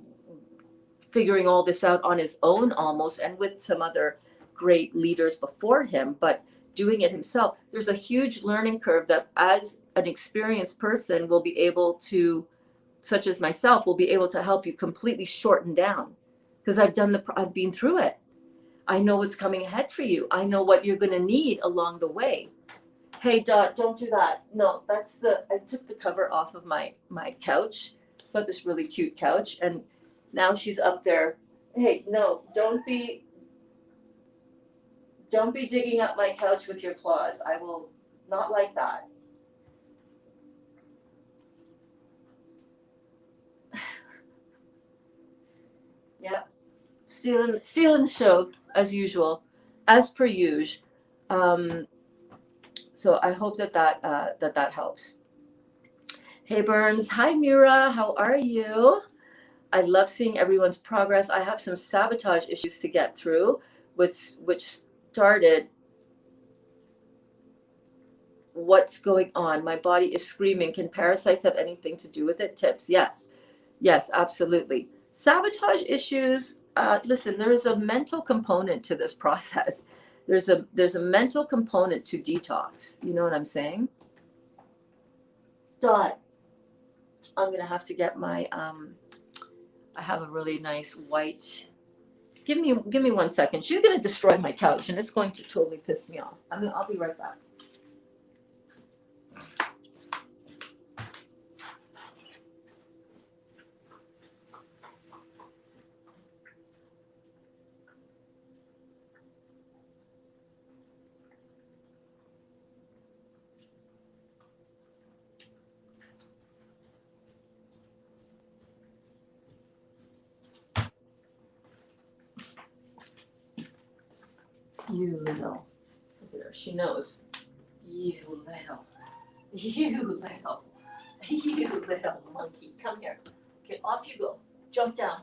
figuring all this out on his own almost, and with some other great leaders before him, but doing it himself. There's a huge learning curve that as an experienced person will be able to, such as myself, will be able to help you completely shorten down, because I've been through it. I know what's coming ahead for you. I know what you're going to need along the way. Hey, Dot, don't do that. No, I took the cover off of my couch. I've got this really cute couch, and now she's up there. Hey, no, don't be digging up my couch with your claws. I will not like that. Yeah, stealing the show as usual, as per usual. So I hope that helps. Hey Berns, hi Mira, how are you? I love seeing everyone's progress. I have some sabotage issues to get through, which started. What's going on? My body is screaming. Can parasites have anything to do with it? Tips? Yes, absolutely. Sabotage issues, listen, there is a mental component to this process. There's a mental component to detox. You know what I'm saying? Dot, I'm going to have to get my, I have a really nice white, give me 1 second. She's going to destroy my couch and it's going to totally piss me off. I'll be right back. You little. Look at her. She knows. You little. Monkey. Come here. Okay, off you go. Jump down.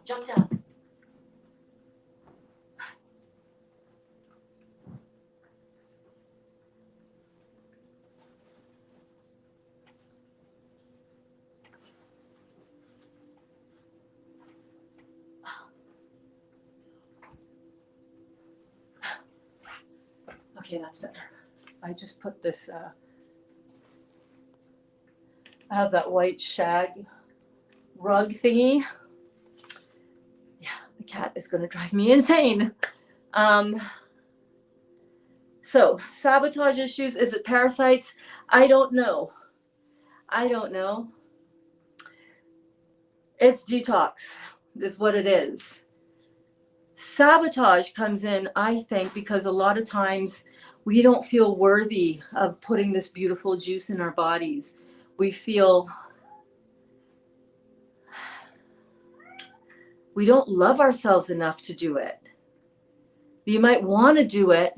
Okay, that's better. I just put this, I have that white shag rug thingy. Yeah, the cat is going to drive me insane. So sabotage issues, is it parasites? I don't know. It's detox, is what it is. Sabotage comes in, I think, because a lot of times we don't feel worthy of putting this beautiful juice in our bodies. We don't love ourselves enough to do it. You might want to do it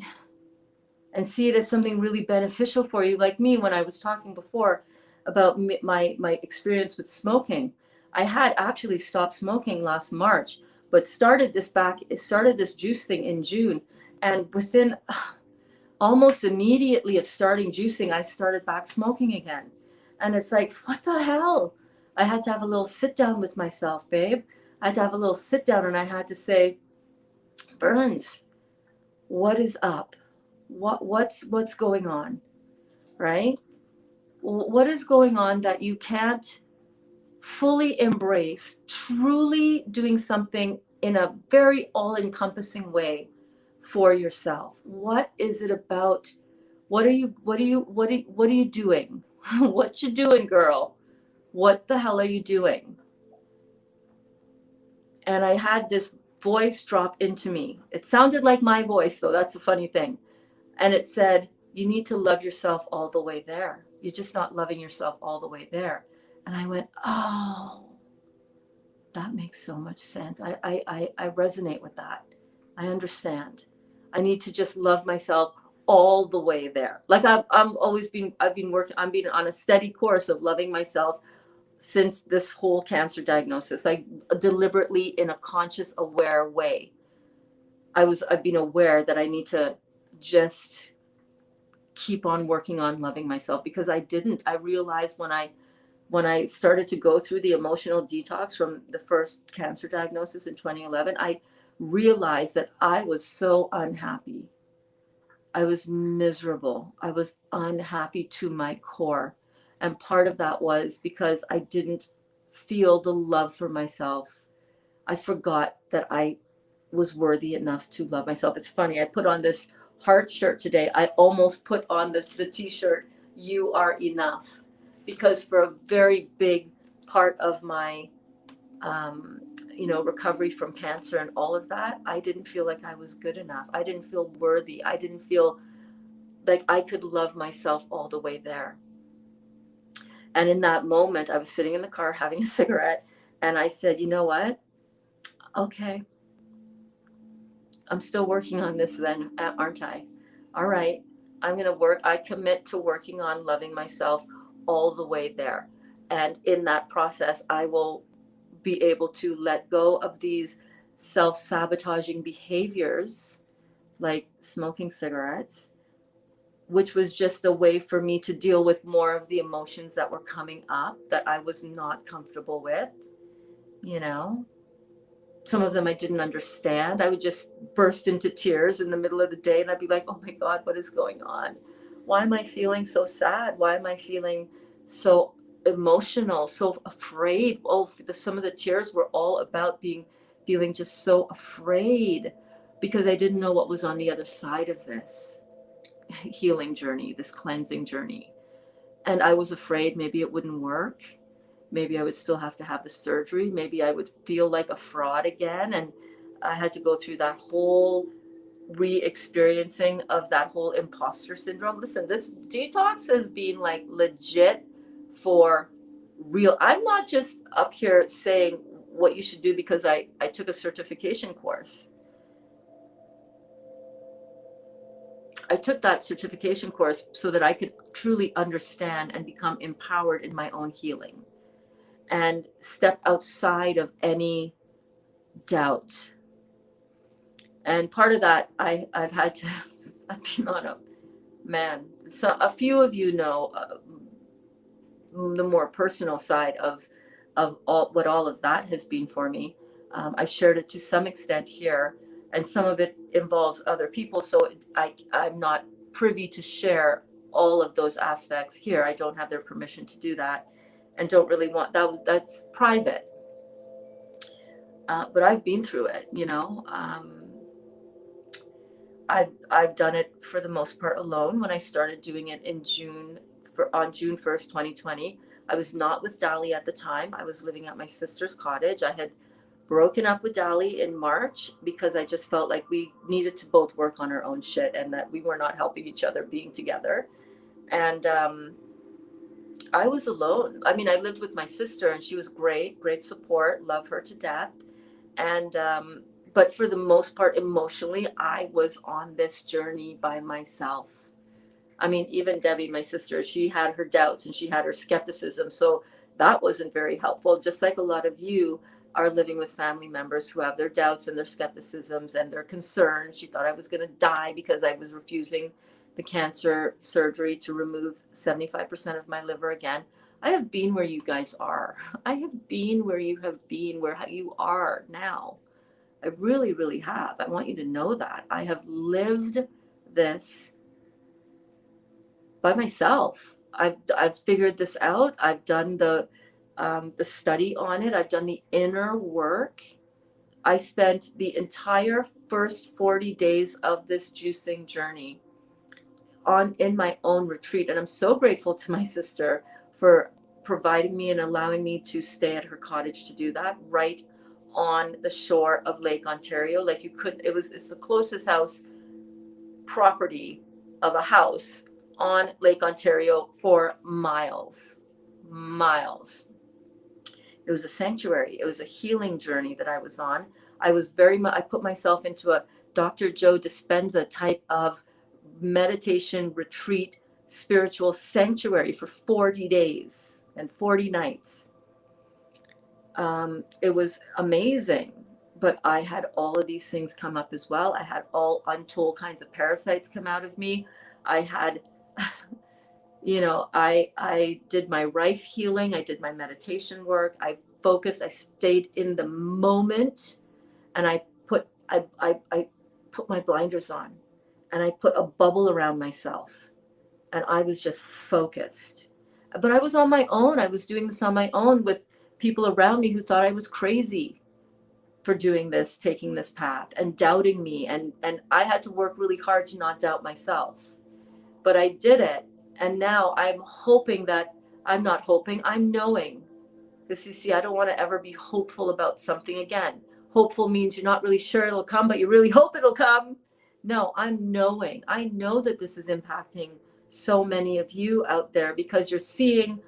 and see it as something really beneficial for you. Like me, when I was talking before about my experience with smoking, I had actually stopped smoking last March, but started this juice thing in June. And within almost immediately of starting juicing, I started back smoking again. And it's like, what the hell? I had to have a little sit down with myself, babe. I had to have a little sit down, and I had to say, Berns, what is up? What's going on? Right? What is going on that you can't fully embrace, truly doing something in a very all-encompassing way for yourself? What is it about? What are you doing? What you doing, girl? What the hell are you doing? And I had this voice drop into me. It sounded like my voice, though. That's the funny thing. And it said, you need to love yourself all the way there. You're just not loving yourself all the way there. And I went, oh, that makes so much sense. I resonate with that. I understand. I need to just love myself all the way there. Like I've been working, I'm being on a steady course of loving myself since this whole cancer diagnosis. Like deliberately, in a conscious, aware way. I've been aware that I need to just keep on working on loving myself, because I realized when I started to go through the emotional detox from the first cancer diagnosis in 2011, I realized that I was so unhappy. I was miserable. I was unhappy to my core. And part of that was because I didn't feel the love for myself. I forgot that I was worthy enough to love myself. It's funny, I put on this heart shirt today. I almost put on the t-shirt, "You are enough," because for a very big part of my recovery from cancer and all of that, I didn't feel like I was good enough. I didn't feel worthy. I didn't feel like I could love myself all the way there. And in that moment, I was sitting in the car having a cigarette, and I said, you know what? Okay, I'm still working on this then, aren't I? All right, I'm going to work. I commit to working on loving myself all the way there. And in that process, I will be able to let go of these self-sabotaging behaviors like smoking cigarettes, which was just a way for me to deal with more of the emotions that were coming up that I was not comfortable with, you know. Some of them I didn't understand. I would just burst into tears in the middle of the day, and I'd be like, oh my God, what is going on? Why am I feeling so sad? Why am I feeling so emotional, so afraid? Oh, some of the tears were all about feeling just so afraid, because I didn't know what was on the other side of this healing journey, this cleansing journey. And I was afraid maybe it wouldn't work. Maybe I would still have to have the surgery. Maybe I would feel like a fraud again. And I had to go through that whole re-experiencing of that whole imposter syndrome. Listen, this detox has been like legit for real. I'm not just up here saying what you should do because I took a certification course. I took that certification course so that I could truly understand and become empowered in my own healing and step outside of any doubt. And part of that, I've had to, I've been on so a few of you know the more personal side of all of that has been for me. I've shared it to some extent here, and some of it involves other people. So I'm not privy to share all of those aspects here. I don't have their permission to do that, and don't really want that. That's private. But I've been through it, you know. I've done it for the most part alone. When I started doing it on June 1st, 2020, I was not with Dali at the time. I was living at my sister's cottage. I had broken up with Dali in March because I just felt like we needed to both work on our own shit and that we were not helping each other being together. And I was alone. I mean, I lived with my sister and she was great support, love her to death. And but for the most part, emotionally, I was on this journey by myself. I mean, even Debbie, my sister, she had her doubts and she had her skepticism. So that wasn't very helpful. Just like a lot of you are living with family members who have their doubts and their skepticisms and their concerns. She thought I was going to die because I was refusing the cancer surgery to remove 75% of my liver again. I have been where you guys are. I have been where you have been, where you are now. I really, really have. I want you to know that. I have lived this by myself. I've figured this out. I've done the study on it. I've done the inner work. I spent the entire first 40 days of this juicing journey in my own retreat, and I'm so grateful to my sister for providing me and allowing me to stay at her cottage to do that, right on the shore of Lake Ontario. Like, it's the closest house property of a house on Lake Ontario for miles. It was a sanctuary. It was a healing journey that I was on. I put myself into a Dr. Joe Dispenza type of meditation retreat, spiritual sanctuary for 40 days and 40 nights. It was amazing, but I had all of these things come up as well. I had all untold kinds of parasites come out of me. I had, I did my Rife healing. I did my meditation work. I focused. I stayed in the moment, and I put my blinders on, and I put a bubble around myself, and I was just focused. But I was on my own. I was doing this on my own with people around me who thought I was crazy for doing this, taking this path, and doubting me. And I had to work really hard to not doubt myself. But I did it. And now I'm knowing. Because you see, I don't want to ever be hopeful about something again. Hopeful means you're not really sure it'll come, but you really hope it'll come. No, I'm knowing. I know that this is impacting so many of you out there because you're seeing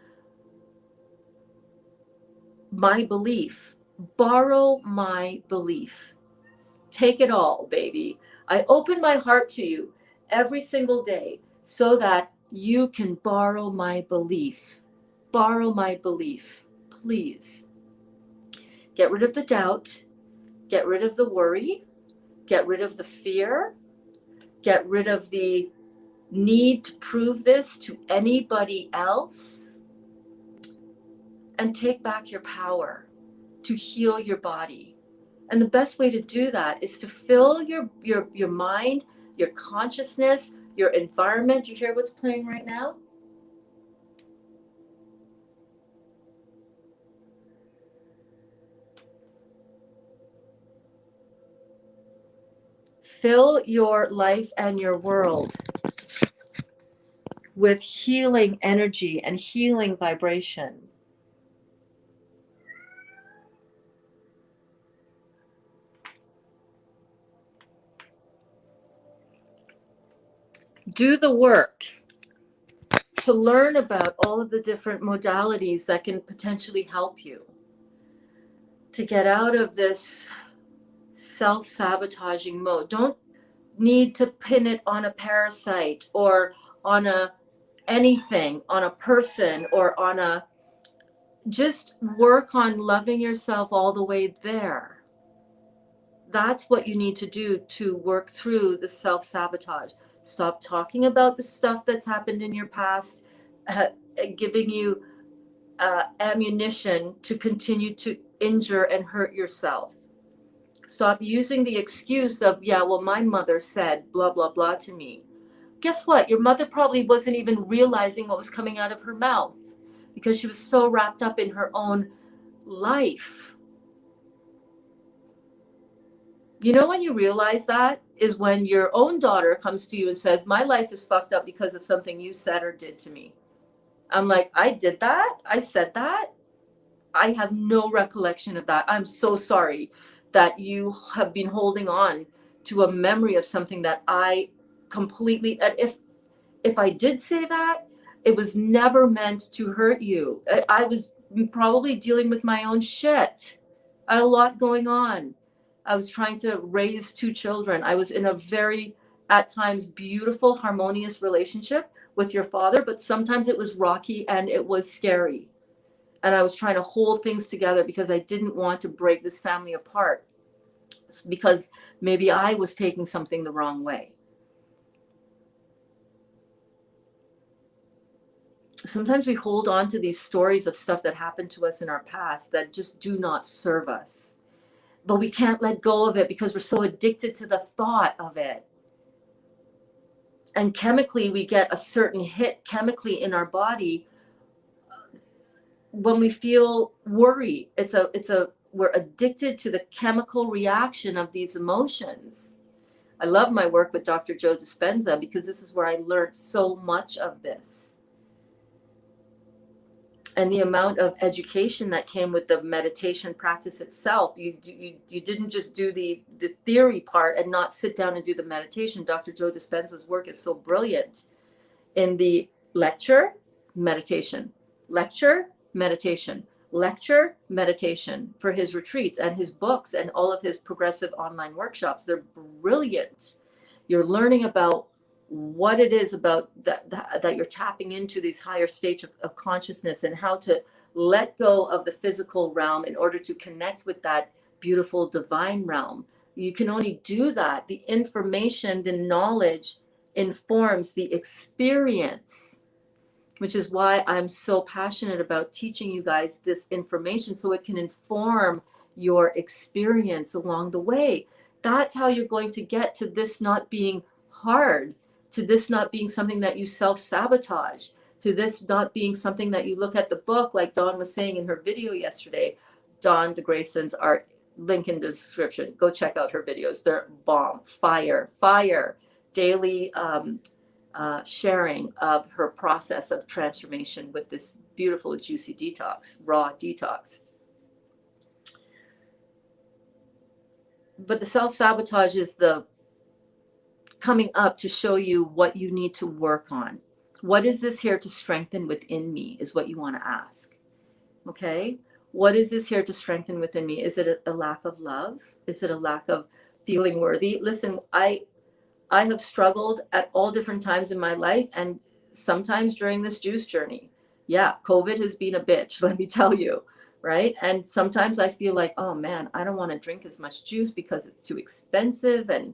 my belief. Borrow my belief. Take it all, baby. I open my heart to you every single day so that you can borrow my belief. Borrow my belief, please. Get rid of the doubt. Get rid of the worry. Get rid of the fear. Get rid of the need to prove this to anybody else. And take back your power to heal your body. And the best way to do that is to fill your mind, your consciousness, your environment. You hear what's playing right now? Fill your life and your world with healing energy and healing vibration. Do the work to learn about all of the different modalities that can potentially help you to get out of this self-sabotaging mode. Don't need to pin it on a parasite or on anything, on a person, or just work on loving yourself all the way there. That's what you need to do to work through the self-sabotage. Stop talking about the stuff that's happened in your past, giving you ammunition to continue to injure and hurt yourself. Stop using the excuse of, my mother said blah, blah, blah to me. Guess what? Your mother probably wasn't even realizing what was coming out of her mouth because she was so wrapped up in her own life. When you realize that is when your own daughter comes to you and says, my life is fucked up because of something you said or did to me. I'm like, I did that? I said that? I have no recollection of that. I'm so sorry that you have been holding on to a memory of something that I completely, and if I did say that, it was never meant to hurt you. I was probably dealing with my own shit. I had a lot going on. I was trying to raise 2 children. I was in a very, at times, beautiful, harmonious relationship with your father, but sometimes it was rocky and it was scary. And I was trying to hold things together because I didn't want to break this family apart because maybe I was taking something the wrong way. sometimes we hold on to these stories of stuff that happened to us in our past that just do not serve us. But we can't let go of it because we're so addicted to the thought of it. And chemically, we get a certain hit chemically in our body when we feel worry. We're addicted to the chemical reaction of these emotions. I love my work with Dr. Joe Dispenza because this is where I learned so much of this. And the amount of education that came with the meditation practice itself. You didn't just do the theory part and not sit down and do the meditation. Dr. Joe Dispenza's work is so brilliant in the lecture, meditation, lecture, meditation, lecture, meditation for his retreats and his books and all of his progressive online workshops. They're brilliant. You're learning about what it is about that you're tapping into these higher states of consciousness and how to let go of the physical realm in order to connect with that beautiful divine realm. You can only do that. The information, the knowledge informs the experience, which is why I'm so passionate about teaching you guys this information so it can inform your experience along the way. That's how you're going to get to this not being hard, to this not being something that you self-sabotage, to this not being something that you look at the book, like Dawn was saying in her video yesterday. Dawn, the Graysons, are link in the description. Go check out her videos. They're bomb, fire, daily sharing of her process of transformation with this beautiful, juicy detox, raw detox. But the self-sabotage is the coming up to show you what you need to work on. What is this here to strengthen within me is what you want to ask. Okay? What is this here to strengthen within me? Is it a lack of love? Is it a lack of feeling worthy? Listen, I have struggled at all different times in my life, and sometimes during this juice journey. Yeah, COVID has been a bitch, let me tell you, right? And sometimes I feel like, oh man, I don't want to drink as much juice because it's too expensive, and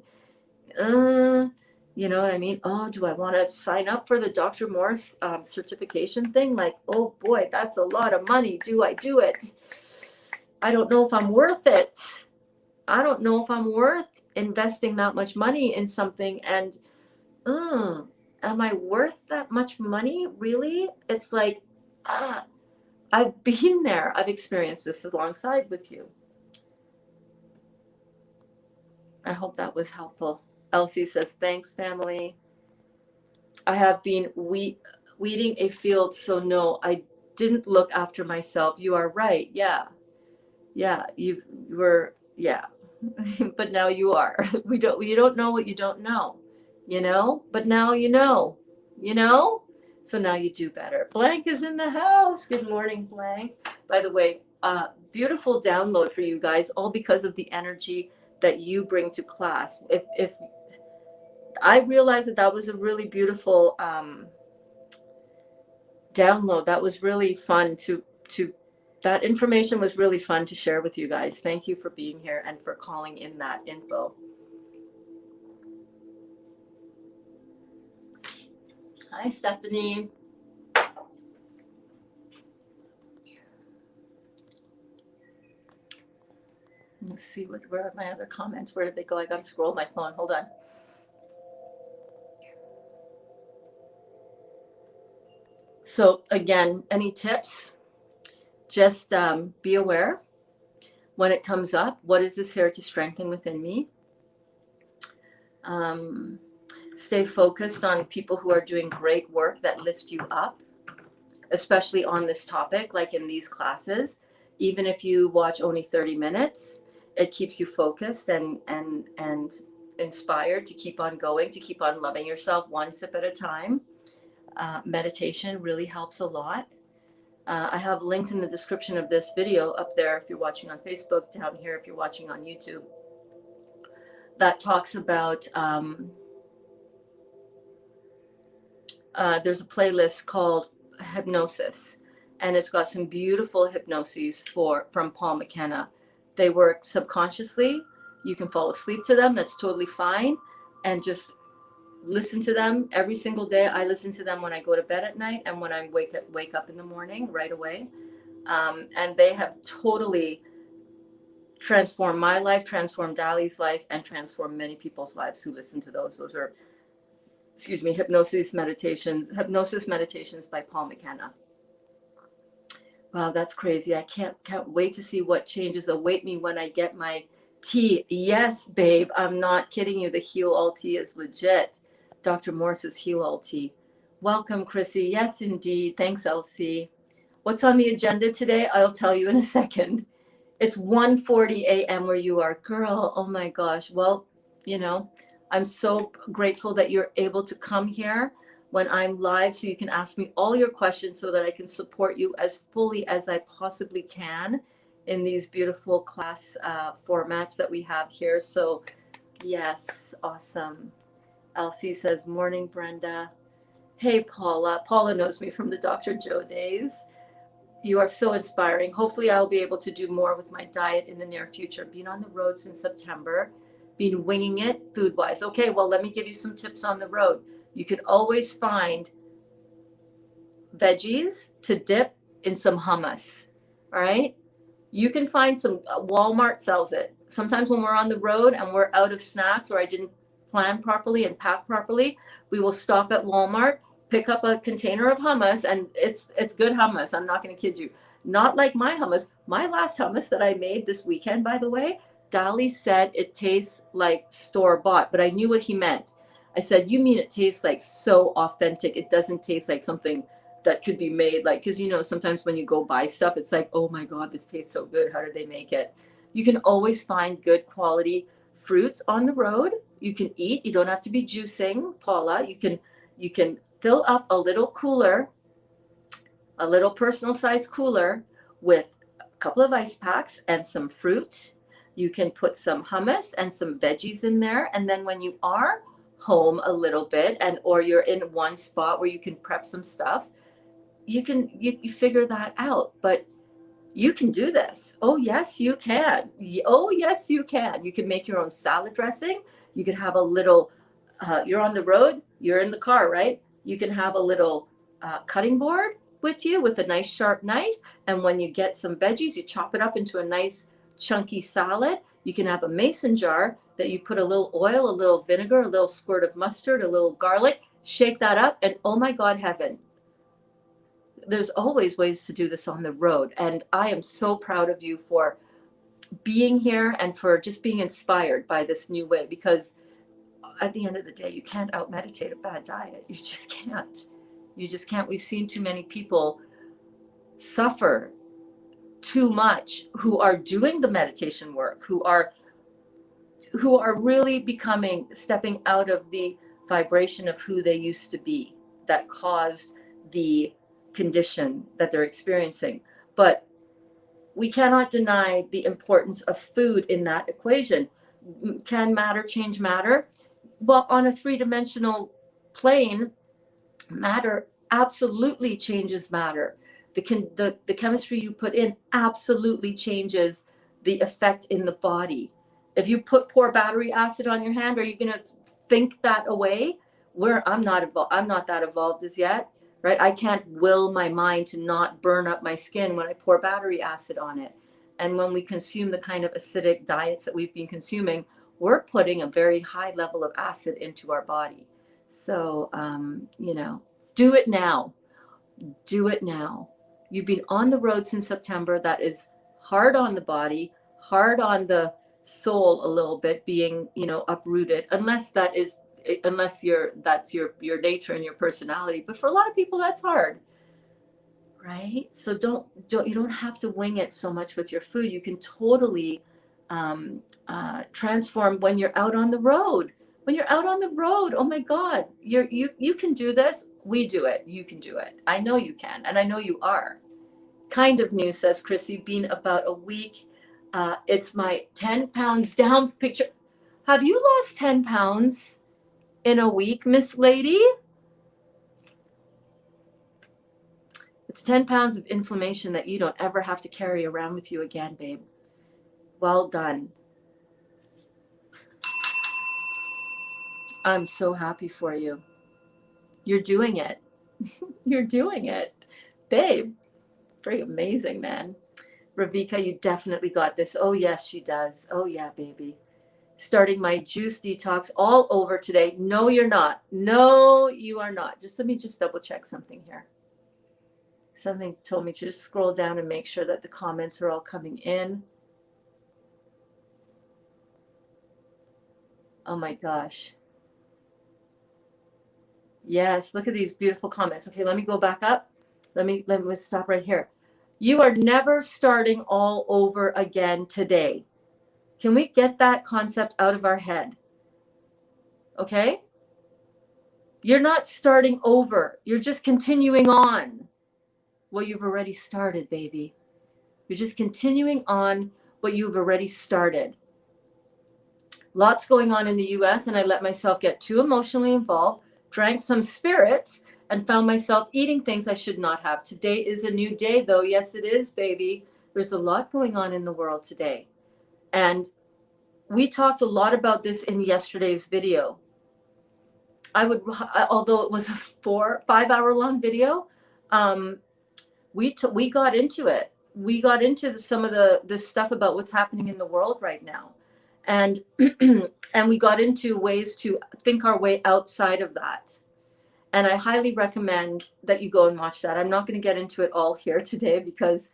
you know what I mean? Oh, do I want to sign up for the Dr. Morse certification thing? Like, oh boy, that's a lot of money. Do I do it? I don't know if I'm worth it. I don't know if I'm worth investing that much money in something. And am I worth that much money? Really? It's like, I've been there. I've experienced this alongside with you. I hope that was helpful. Elsie says, thanks, family. I have been weeding a field, so no, I didn't look after myself. You are right. Yeah, you were, yeah. But now you are. You don't know what you don't know, you know? But now you know? So now you do better. Blank is in the house. Good morning, Blank. By the way, beautiful download for you guys, all because of the energy that you bring to class. If I realized that was a really beautiful download. That was really fun to that information was really fun to share with you guys. Thank you for being here and for calling in that info. Hi, Stephanie. Let's see, where are my other comments? Where did they go? I got to scroll my phone. Hold on. So again, any tips? Just be aware when it comes up. What is this here to strengthen within me? Stay focused on people who are doing great work that lift you up, especially on this topic, like in these classes. Even if you watch only 30 minutes, it keeps you focused and inspired to keep on going, to keep on loving yourself one sip at a time. Meditation really helps a lot. I have links in the description of this video up there if you're watching on Facebook, down here if you're watching on YouTube, that talks about, there's a playlist called Hypnosis, and it's got some beautiful hypnoses from Paul McKenna. They work subconsciously. You can fall asleep to them. That's totally fine. And just listen to them every single day. I listen to them when I go to bed at night and when I wake up in the morning right away. And they have totally transformed my life, transformed Dali's life, and transformed many people's lives who listen to those. Those are, excuse me, hypnosis meditations by Paul McKenna. Wow, that's crazy. I can't wait to see what changes await me when I get my tea. Yes, babe, I'm not kidding you. The Heal All tea is legit. Dr. Morse's Heal All tea. Welcome, Chrissy. Yes, indeed. Thanks, Elsie. What's on the agenda today? I'll tell you in a second. It's 1:40 a.m. where you are. Girl, oh my gosh. Well, you know, I'm so grateful that you're able to come here when I'm live so you can ask me all your questions so that I can support you as fully as I possibly can in these beautiful class formats that we have here. So yes, awesome. Elsie says, morning, Brenda. Hey, Paula. Paula knows me from the Dr. Joe days. You are so inspiring. Hopefully I'll be able to do more with my diet in the near future. Been on the road since September, been winging it food-wise. Okay, well, let me give you some tips on the road. You can always find veggies to dip in some hummus, all right? You can find some, Walmart sells it. Sometimes when we're on the road and we're out of snacks or I didn't plan properly and pack properly, we will stop at Walmart, pick up a container of hummus, and it's good hummus. I'm not going to kid you. Not like my hummus. My last hummus that I made this weekend, by the way, Dali said it tastes like store-bought, but I knew what he meant. I said, you mean it tastes like so authentic. It doesn't taste like something that could be made, like, because sometimes when you go buy stuff, it's like, oh my god, this tastes so good, how did they make it? You can always find good quality fruits on the road. You can eat, you don't have to be juicing, Paula. You can fill up a little cooler, a little personal size cooler, with a couple of ice packs and some fruit. You can put some hummus and some veggies in there, and then when you are home a little bit, and or you're in one spot where you can prep some stuff, you figure that out. But you can do this. Oh yes, you can. Oh yes, you can. You can make your own salad dressing. You can have a little, you're on the road, you're in the car, right? You can have a little cutting board with you with a nice sharp knife, and when you get some veggies, you chop it up into a nice chunky salad. You can have a mason jar that you put a little oil, a little vinegar, a little squirt of mustard, a little garlic, shake that up, and oh my god, heaven. There's always ways to do this on the road. And I am so proud of you for being here and for just being inspired by this new way, because at the end of the day, you can't out meditate a bad diet. You just can't. You just can't. We've seen too many people suffer too much who are doing the meditation work, who are really stepping out of the vibration of who they used to be, that caused the condition that they're experiencing. But we cannot deny the importance of food in that equation. Can matter change matter? Well, on a three-dimensional plane, matter absolutely changes matter. The chemistry you put in absolutely changes the effect in the body. If you pour battery acid on your hand, are you going to think that away? I'm not that evolved as yet, right? I can't will my mind to not burn up my skin when I pour battery acid on it. And when we consume the kind of acidic diets that we've been consuming, we're putting a very high level of acid into our body. So, do it now. Do it now. You've been on the road since September. That is hard on the body, hard on the soul a little bit, being, uprooted, unless that's your nature and your personality. But for a lot of people, that's hard, right? So you don't have to wing it so much with your food. You can totally transform when you're out on the road. When you're out on the road, oh my God, you can do this. We do it. You can do it. I know you can, and I know you are. Kind of new, says Chrissy. Been about a week. It's my 10 pounds down picture. Have you lost 10 pounds in a week, Miss Lady? It's 10 pounds of inflammation that you don't ever have to carry around with you again, babe. Well done. I'm so happy for you. You're doing it. You're doing it. Babe, pretty amazing, man. Ravika, you definitely got this. Oh, yes, she does. Oh, yeah, baby. Starting my juice detox all over today. No, you're not. No, you are not. Let me just double check something here. Something told me to just scroll down and make sure that the comments are all coming in. Oh my gosh. Yes, look at these beautiful comments. Okay, let me go back up. Let me stop right here. You are never starting all over again today. Can we get that concept out of our head? Okay? You're not starting over. You're just continuing on. Well, you've already started, baby. You're just continuing on what you've already started. Lots going on in the US, and I let myself get too emotionally involved, drank some spirits, and found myself eating things I should not have. Today is a new day, though. Yes, it is, baby. There's a lot going on in the world today. And we talked a lot about this in yesterday's video. Although it was a 4-5 hour long video, we got into it. We got into some of this stuff about what's happening in the world right now, and and we got into ways to think our way outside of that. And I highly recommend that you go and watch that. I'm not going to get into it all here today because,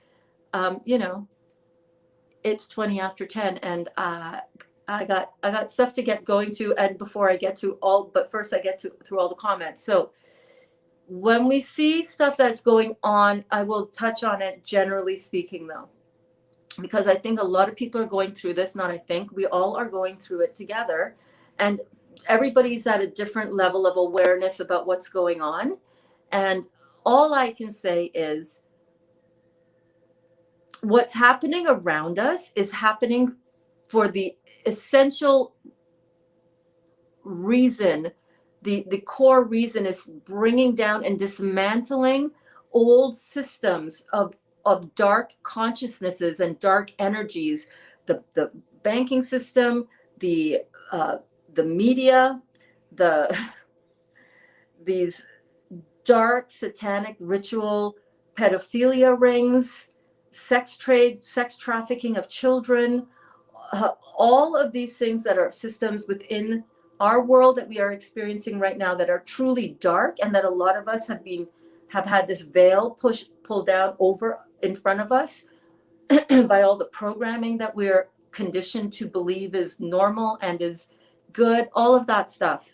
it's 20 after 10, and I got stuff to get going to, and before I get to all, but first I get through all the comments. So when we see stuff that's going on, I will touch on it generally speaking, though, because I think a lot of people are going through this. Not I think, we all are going through it together, and everybody's at a different level of awareness about what's going on. And all I can say is what's happening around us is happening for the essential reason. The core reason is bringing down and dismantling old systems of dark consciousnesses and dark energies, the banking system, the media, these dark satanic ritual pedophilia rings, sex trade, sex trafficking of children, all of these things that are systems within our world that we are experiencing right now that are truly dark, and that a lot of us have had this veil pulled down over in front of us by all the programming that we're conditioned to believe is normal and is good, all of that stuff.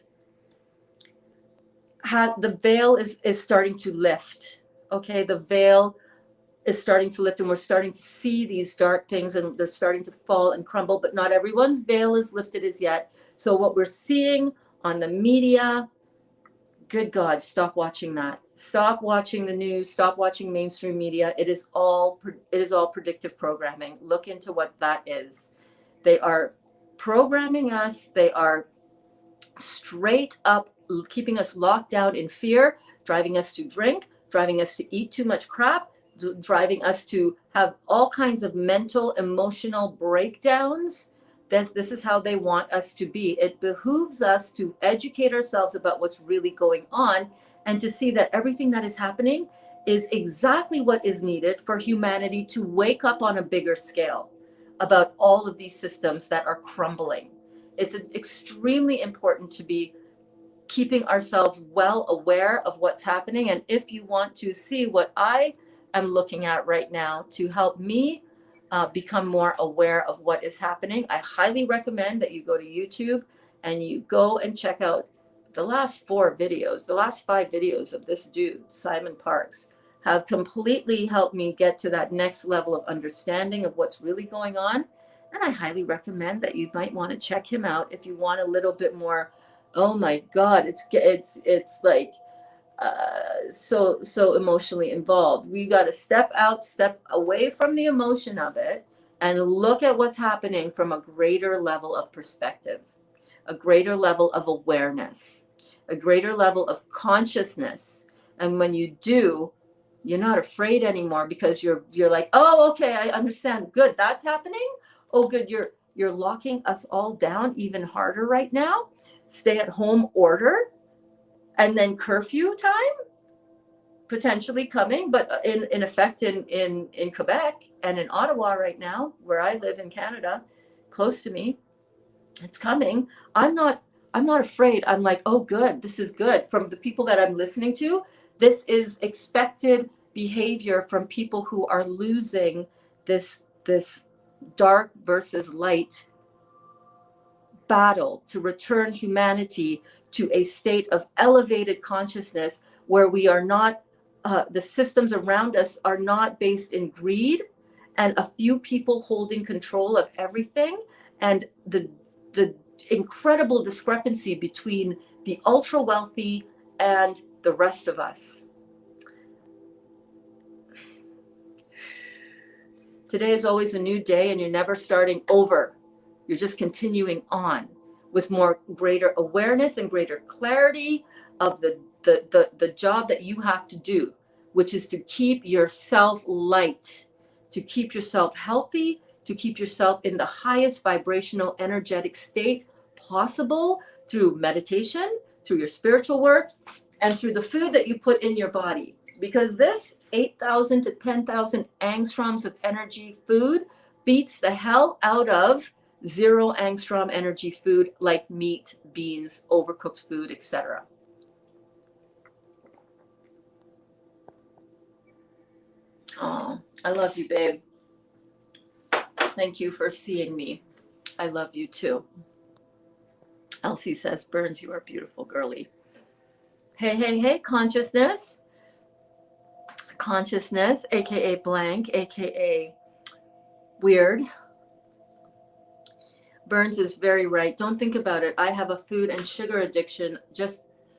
The veil is starting to lift. Okay, the veil is starting to lift, and we're starting to see these dark things, and they're starting to fall and crumble, but not everyone's veil is lifted as yet. So what we're seeing on the media, good God, stop watching that. Stop watching the news, stop watching mainstream media. It is all predictive programming. Look into what that is. They are programming us. They are straight up keeping us locked down in fear, driving us to drink, driving us to eat too much crap, driving us to have all kinds of mental, emotional breakdowns. This is how they want us to be. It behooves us to educate ourselves about what's really going on, and to see that everything that is happening is exactly what is needed for humanity to wake up on a bigger scale about all of these systems that are crumbling. It's extremely important to be keeping ourselves well aware of what's happening. And if you want to see what I am looking at right now to help me become more aware of what is happening, I highly recommend that you go to YouTube and you go and check out the last 5 videos of this dude, Simon Parks, have completely helped me get to that next level of understanding of what's really going on. And I highly recommend that you might want to check him out if you want a little bit more. Oh my God, it's like so emotionally involved. We got to step away from the emotion of it and look at what's happening from a greater level of perspective, a greater level of awareness, a greater level of consciousness. And when you do, you're not afraid anymore, because you're like, oh, okay, I understand. Good, that's happening. Oh, good, you're locking us all down even harder right now. stay-at-home order, and then curfew time potentially coming, but in effect in Quebec and in Ottawa right now, where I live in Canada, close to me, it's coming. I'm not afraid. I'm like, oh, good, this is good. From the people that I'm listening to, this is expected behavior from people who are losing this dark versus light battle to return humanity to a state of elevated consciousness where we are not, the systems around us are not based in greed and a few people holding control of everything, and the incredible discrepancy between the ultra wealthy and the rest of us. Today is always a new day, and you're never starting over. You're just continuing on with more greater awareness and greater clarity of the job that you have to do, which is to keep yourself light, to keep yourself healthy, to keep yourself in the highest vibrational energetic state possible through meditation, through your spiritual work, and through the food that you put in your body. Because this 8,000 to 10,000 angstroms of energy food beats the hell out of 0 angstrom energy food like meat, beans, overcooked food, etc. Oh, I love you, babe. Thank you for seeing me. I love you too. Elsie says, Berns, you are beautiful, girly. Hey, hey, hey, consciousness. Consciousness, aka blank, aka weird. Berns is very right. Don't think about it. I have a food and sugar addiction.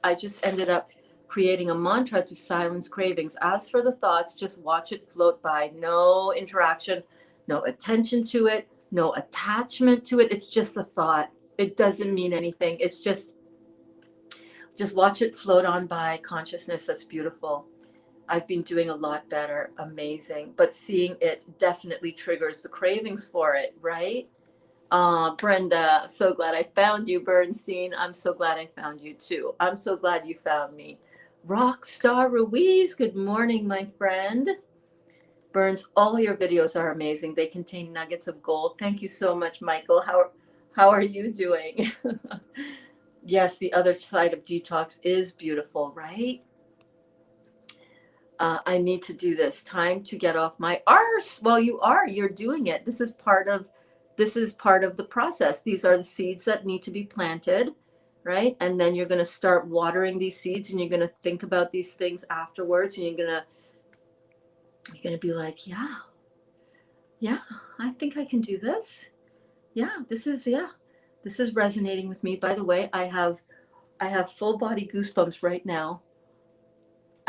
I just ended up creating a mantra to silence cravings. As for the thoughts, just watch it float by. No interaction, no attention to it, no attachment to it. It's just a thought. It doesn't mean anything. It's just watch it float on by. Consciousness, that's beautiful. I've been doing a lot better. Amazing. But seeing it definitely triggers the cravings for it, right? Brenda, so glad I found you, Bernstein. I'm so glad I found you too. I'm so glad you found me. Rockstar Ruiz, good morning, my friend. Berns, all your videos are amazing. They contain nuggets of gold. Thank you so much, Michael. How are you doing? Yes, the other side of detox is beautiful, right? I need to do this. Time to get off my arse. Well, you're doing it. This is part of the process. These are the seeds that need to be planted, right? And then you're going to start watering these seeds, and you're going to think about these things afterwards, and you're going to be like, yeah, I think I can do this. This is resonating with me. By the way, I have full body goosebumps right now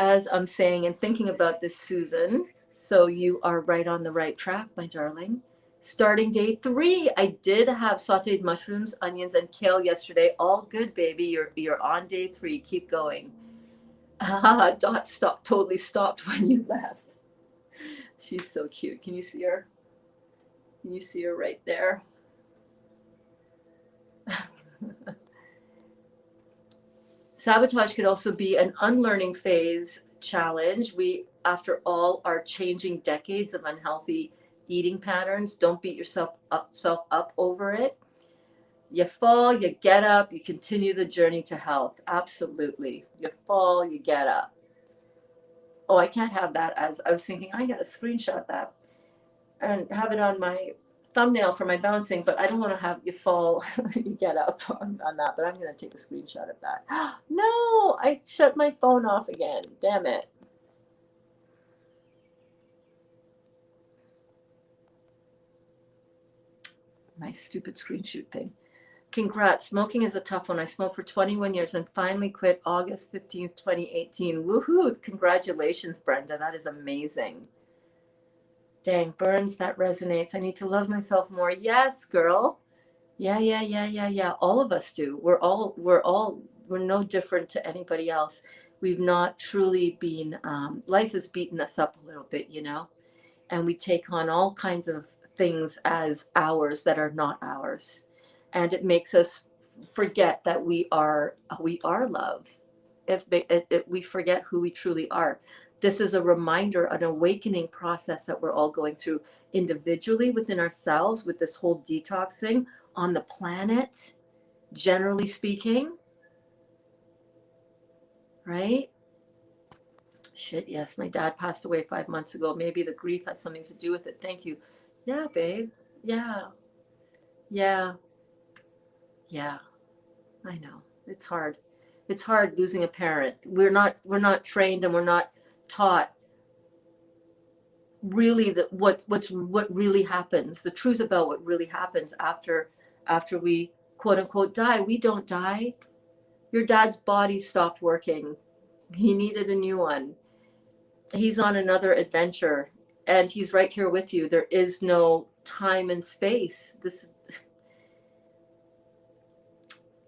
as I'm saying and thinking about this, Susan. So you are right on the right track, my darling. Starting day 3, I did have sauteed mushrooms, onions, and kale yesterday. All good, baby. You're on day 3. Keep going. Dot totally stopped when you left. She's so cute. Can you see her? Can you see her right there? Sabotage could also be an unlearning phase challenge. We, after all, are changing decades of unhealthy eating patterns. Don't beat yourself up over it. You fall, you get up, you continue the journey to health. Absolutely. You fall, you get up. Oh, I can't have that. As I was thinking, I gotta screenshot that and have it on my thumbnail for my bouncing, but I don't want to have you fall, you get up on that, but I'm going to take a screenshot of that. No, I shut my phone off again. Damn it. My stupid screenshot thing. Congrats. Smoking is a tough one. I smoked for 21 years and finally quit August 15th, 2018. Woohoo. Congratulations, Brenda. That is amazing. Dang, Berns, that resonates. I need to love myself more. Yes, girl. Yeah. All of us do. We're no different to anybody else. We've not truly been, life has beaten us up a little bit, and we take on all kinds of things as ours that are not ours. And it makes us forget that we are love. If we forget who we truly are. This is a reminder, an awakening process that we're all going through individually within ourselves with this whole detoxing on the planet, generally speaking, right? Shit, yes, my dad passed away 5 months ago. Maybe the grief has something to do with it. Thank you. Yeah, babe. Yeah. Yeah. Yeah. I know. It's hard. It's hard losing a parent. We're not trained and we're not taught really what really happens, the truth about what really happens after we quote unquote die. We don't die. Your dad's body stopped working. He needed a new one. He's on another adventure and he's right here with you. There is no time and space. This,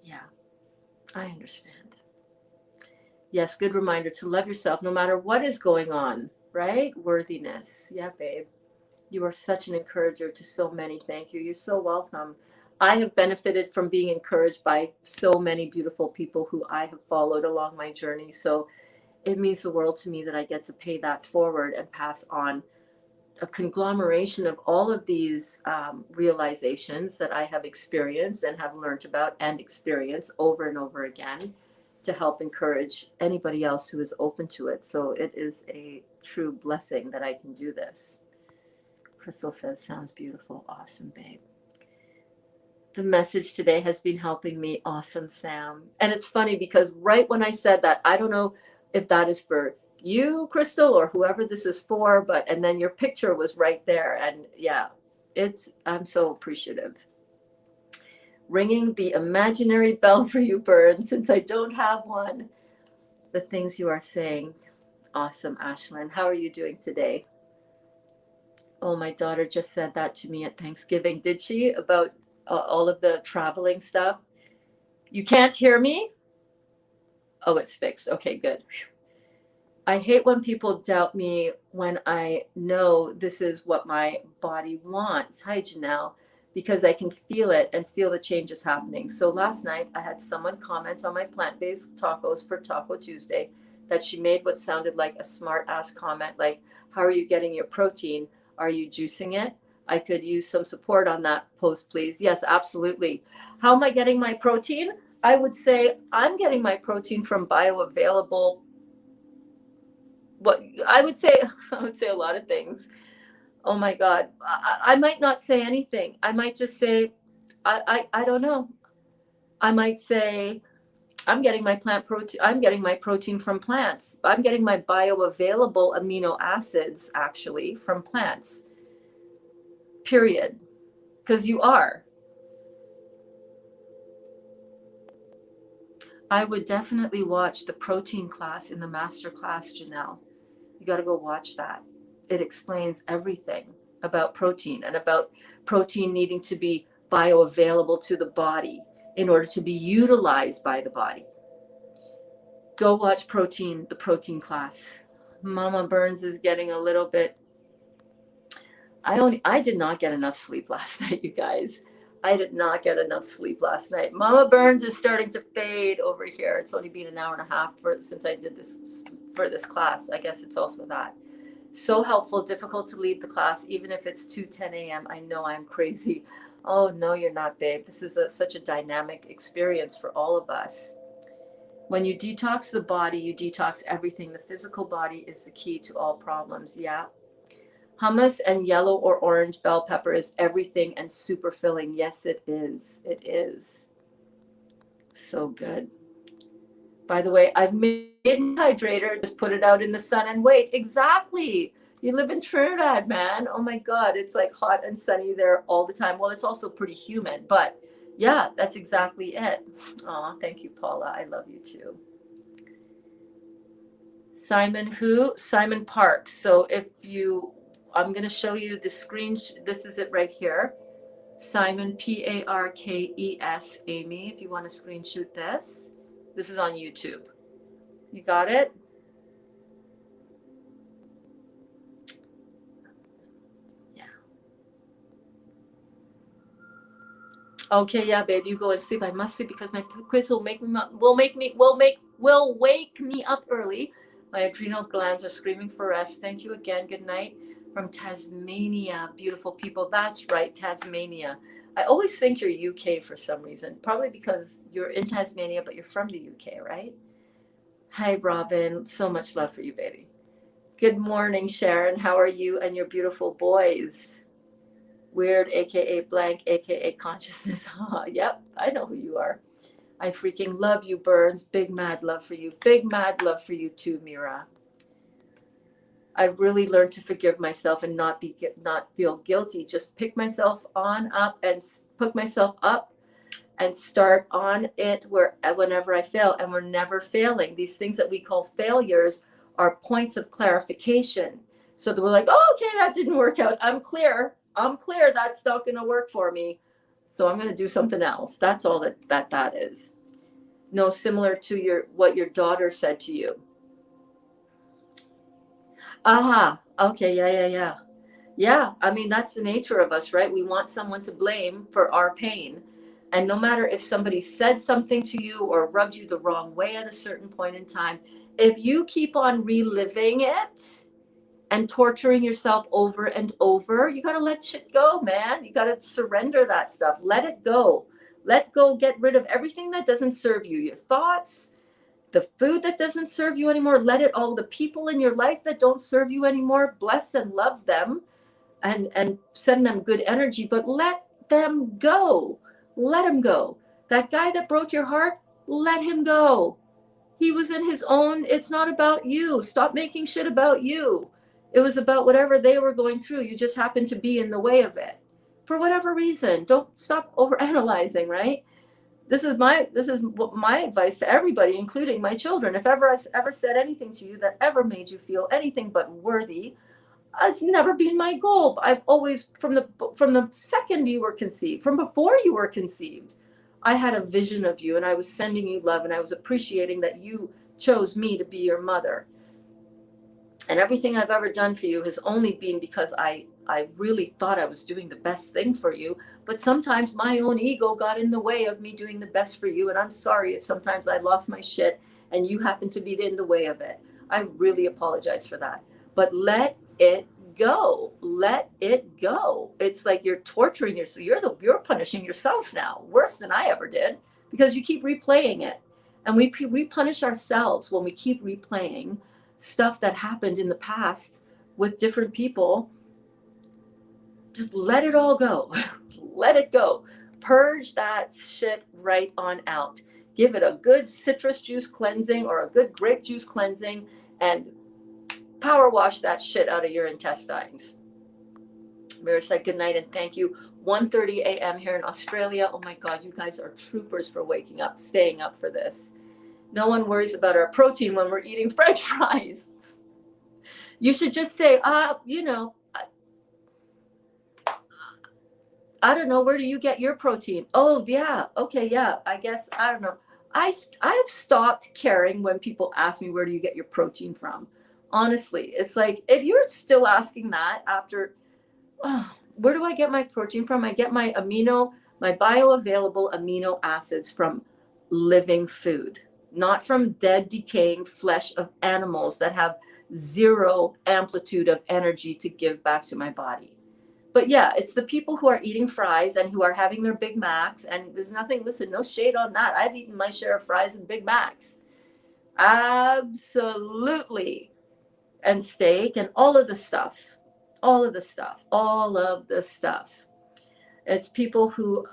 yeah, I understand. Yes, good reminder to love yourself no matter what is going on, right? Worthiness. Yeah, babe. You are such an encourager to so many. Thank you. You're so welcome. I have benefited from being encouraged by so many beautiful people who I have followed along my journey. So it means the world to me that I get to pay that forward and pass on a conglomeration of all of these realizations that I have experienced and have learned about and experienced over and over again to help encourage anybody else who is open to it. So it is a true blessing that I can do this. Crystal says, sounds beautiful. Awesome, babe. The message today has been helping me. Awesome, Sam. And it's funny because right when I said that, I don't know if that is for you, Crystal, or whoever this is for, but, and then your picture was right there. And yeah, I'm so appreciative. Ringing the imaginary bell for you, Berns, since I don't have one. The things you are saying. Awesome, Ashlyn. How are you doing today? Oh, my daughter just said that to me at Thanksgiving. Did she? About all of the traveling stuff? You can't hear me? Oh, it's fixed. Okay, good. I hate when people doubt me when I know this is what my body wants. Hi, Janelle. Because I can feel it and feel the changes happening. So last night I had someone comment on my plant-based tacos for Taco Tuesday that she made what sounded like a smart ass comment like, how are you getting your protein? Are you juicing it? I could use some support on that post, please. Yes, absolutely. How am I getting my protein? I would say I'm getting my protein from bioavailable. What I would say, I would say a lot of things. Oh my God. I might not say anything. I might just say, I don't know. I might say, I'm getting my plant protein. I'm getting my protein from plants. I'm getting my bioavailable amino acids actually from plants. Period. Because you are. I would definitely watch the protein class in the master class, Janelle. You got to go watch that. It explains everything about protein and about protein needing to be bioavailable to the body in order to be utilized by the body. Go watch the protein class. Mama Berns is getting a little bit. I did not get enough sleep last night, you guys. I did not get enough sleep last night. Mama Berns is starting to fade over here. It's only been an hour and a half since I did this for this class. I guess it's also that. So helpful, difficult to leave the class, even if it's 2:10 a.m. I know I'm crazy. Oh, no, you're not, babe. This is such a dynamic experience for all of us. When you detox the body, you detox everything. The physical body is the key to all problems. Yeah. Hummus and yellow or orange bell pepper is everything and super filling. Yes, it is. It is. So good. By the way, I've made an hydrator, just put it out in the sun and wait. Exactly. You live in Trinidad, man. Oh my God. It's like hot and sunny there all the time. Well, it's also pretty humid, but yeah, that's exactly it. Oh, thank you, Paula. I love you too. Simon who? Simon Parks. So I'm going to show you the screen. This is it right here. Simon, Parkes, Amy, if you want to screenshot this. This is on YouTube. You got it? Yeah. Okay, yeah, babe, you go and sleep. I must sleep because my quiz will wake me up early. My adrenal glands are screaming for rest. Thank you again. Good night from Tasmania. Beautiful people. That's right, Tasmania. I always think you're UK for some reason. Probably because you're in Tasmania, but you're from the UK, right? Hi, Robin. So much love for you, baby. Good morning, Sharon. How are you and your beautiful boys? Weird, aka blank, aka consciousness. Yep, I know who you are. I freaking love you, Berns. Big mad love for you. Big mad love for you too, Mira. I've really learned to forgive myself and not feel guilty. Just pick myself on up and pick myself up and start on it whenever I fail. And we're never failing. These things that we call failures are points of clarification. So that we're like, oh, okay, that didn't work out. I'm clear. That's not going to work for me. So I'm going to do something else. That's all that is. No, similar to what your daughter said to you. Aha. Okay. Yeah. Yeah, I mean, that's the nature of us, right? We want someone to blame for our pain. And no matter if somebody said something to you or rubbed you the wrong way at a certain point in time, if you keep on reliving it and torturing yourself over and over, you got to let shit go, man. You got to surrender that stuff. Let it go. Let go, get rid of everything that doesn't serve you, your thoughts, the food that doesn't serve you anymore. Let it all, the people in your life that don't serve you anymore, bless and love them and send them good energy, but let them go. Let him go. That guy that broke your heart, let him go. He was in his own, it's not about you. Stop making shit about you. It was about whatever they were going through. You just happened to be in the way of it. For whatever reason, don't stop overanalyzing, right? This is my advice to everybody, including my children. If I ever said anything to you that ever made you feel anything but worthy, it's never been my goal. I've always, from the second you were conceived, from before you were conceived, I had a vision of you and I was sending you love and I was appreciating that you chose me to be your mother. And everything I've ever done for you has only been because I really thought I was doing the best thing for you. But sometimes my own ego got in the way of me doing the best for you. And I'm sorry if sometimes I lost my shit and you happened to be in the way of it. I really apologize for that. But let it go. Let it go. It's like you're torturing yourself. You're punishing yourself now, worse than I ever did, because you keep replaying it. And we punish ourselves when we keep replaying stuff that happened in the past with different people. Just let it all go. Let it go. Purge that shit right on out. Give it a good citrus juice cleansing or a good grape juice cleansing and power wash that shit out of your intestines. Mira said good night and thank you. 1:30 a.m. here in Australia. Oh my God, you guys are troopers for waking up, staying up for this. No one worries about our protein when we're eating French fries. You should just say, I don't know, where do you get your protein? Oh, yeah. Okay, yeah. I guess, I don't know. I've stopped caring when people ask me, where do you get your protein from? Honestly, it's like, if you're still asking that after, where do I get my protein from? I get my bioavailable amino acids from living food, not from dead, decaying flesh of animals that have zero amplitude of energy to give back to my body. But yeah, it's the people who are eating fries and who are having their Big Macs. And there's nothing, listen, no shade on that. I've eaten my share of fries and Big Macs. Absolutely. And steak and all of the stuff. It's people who,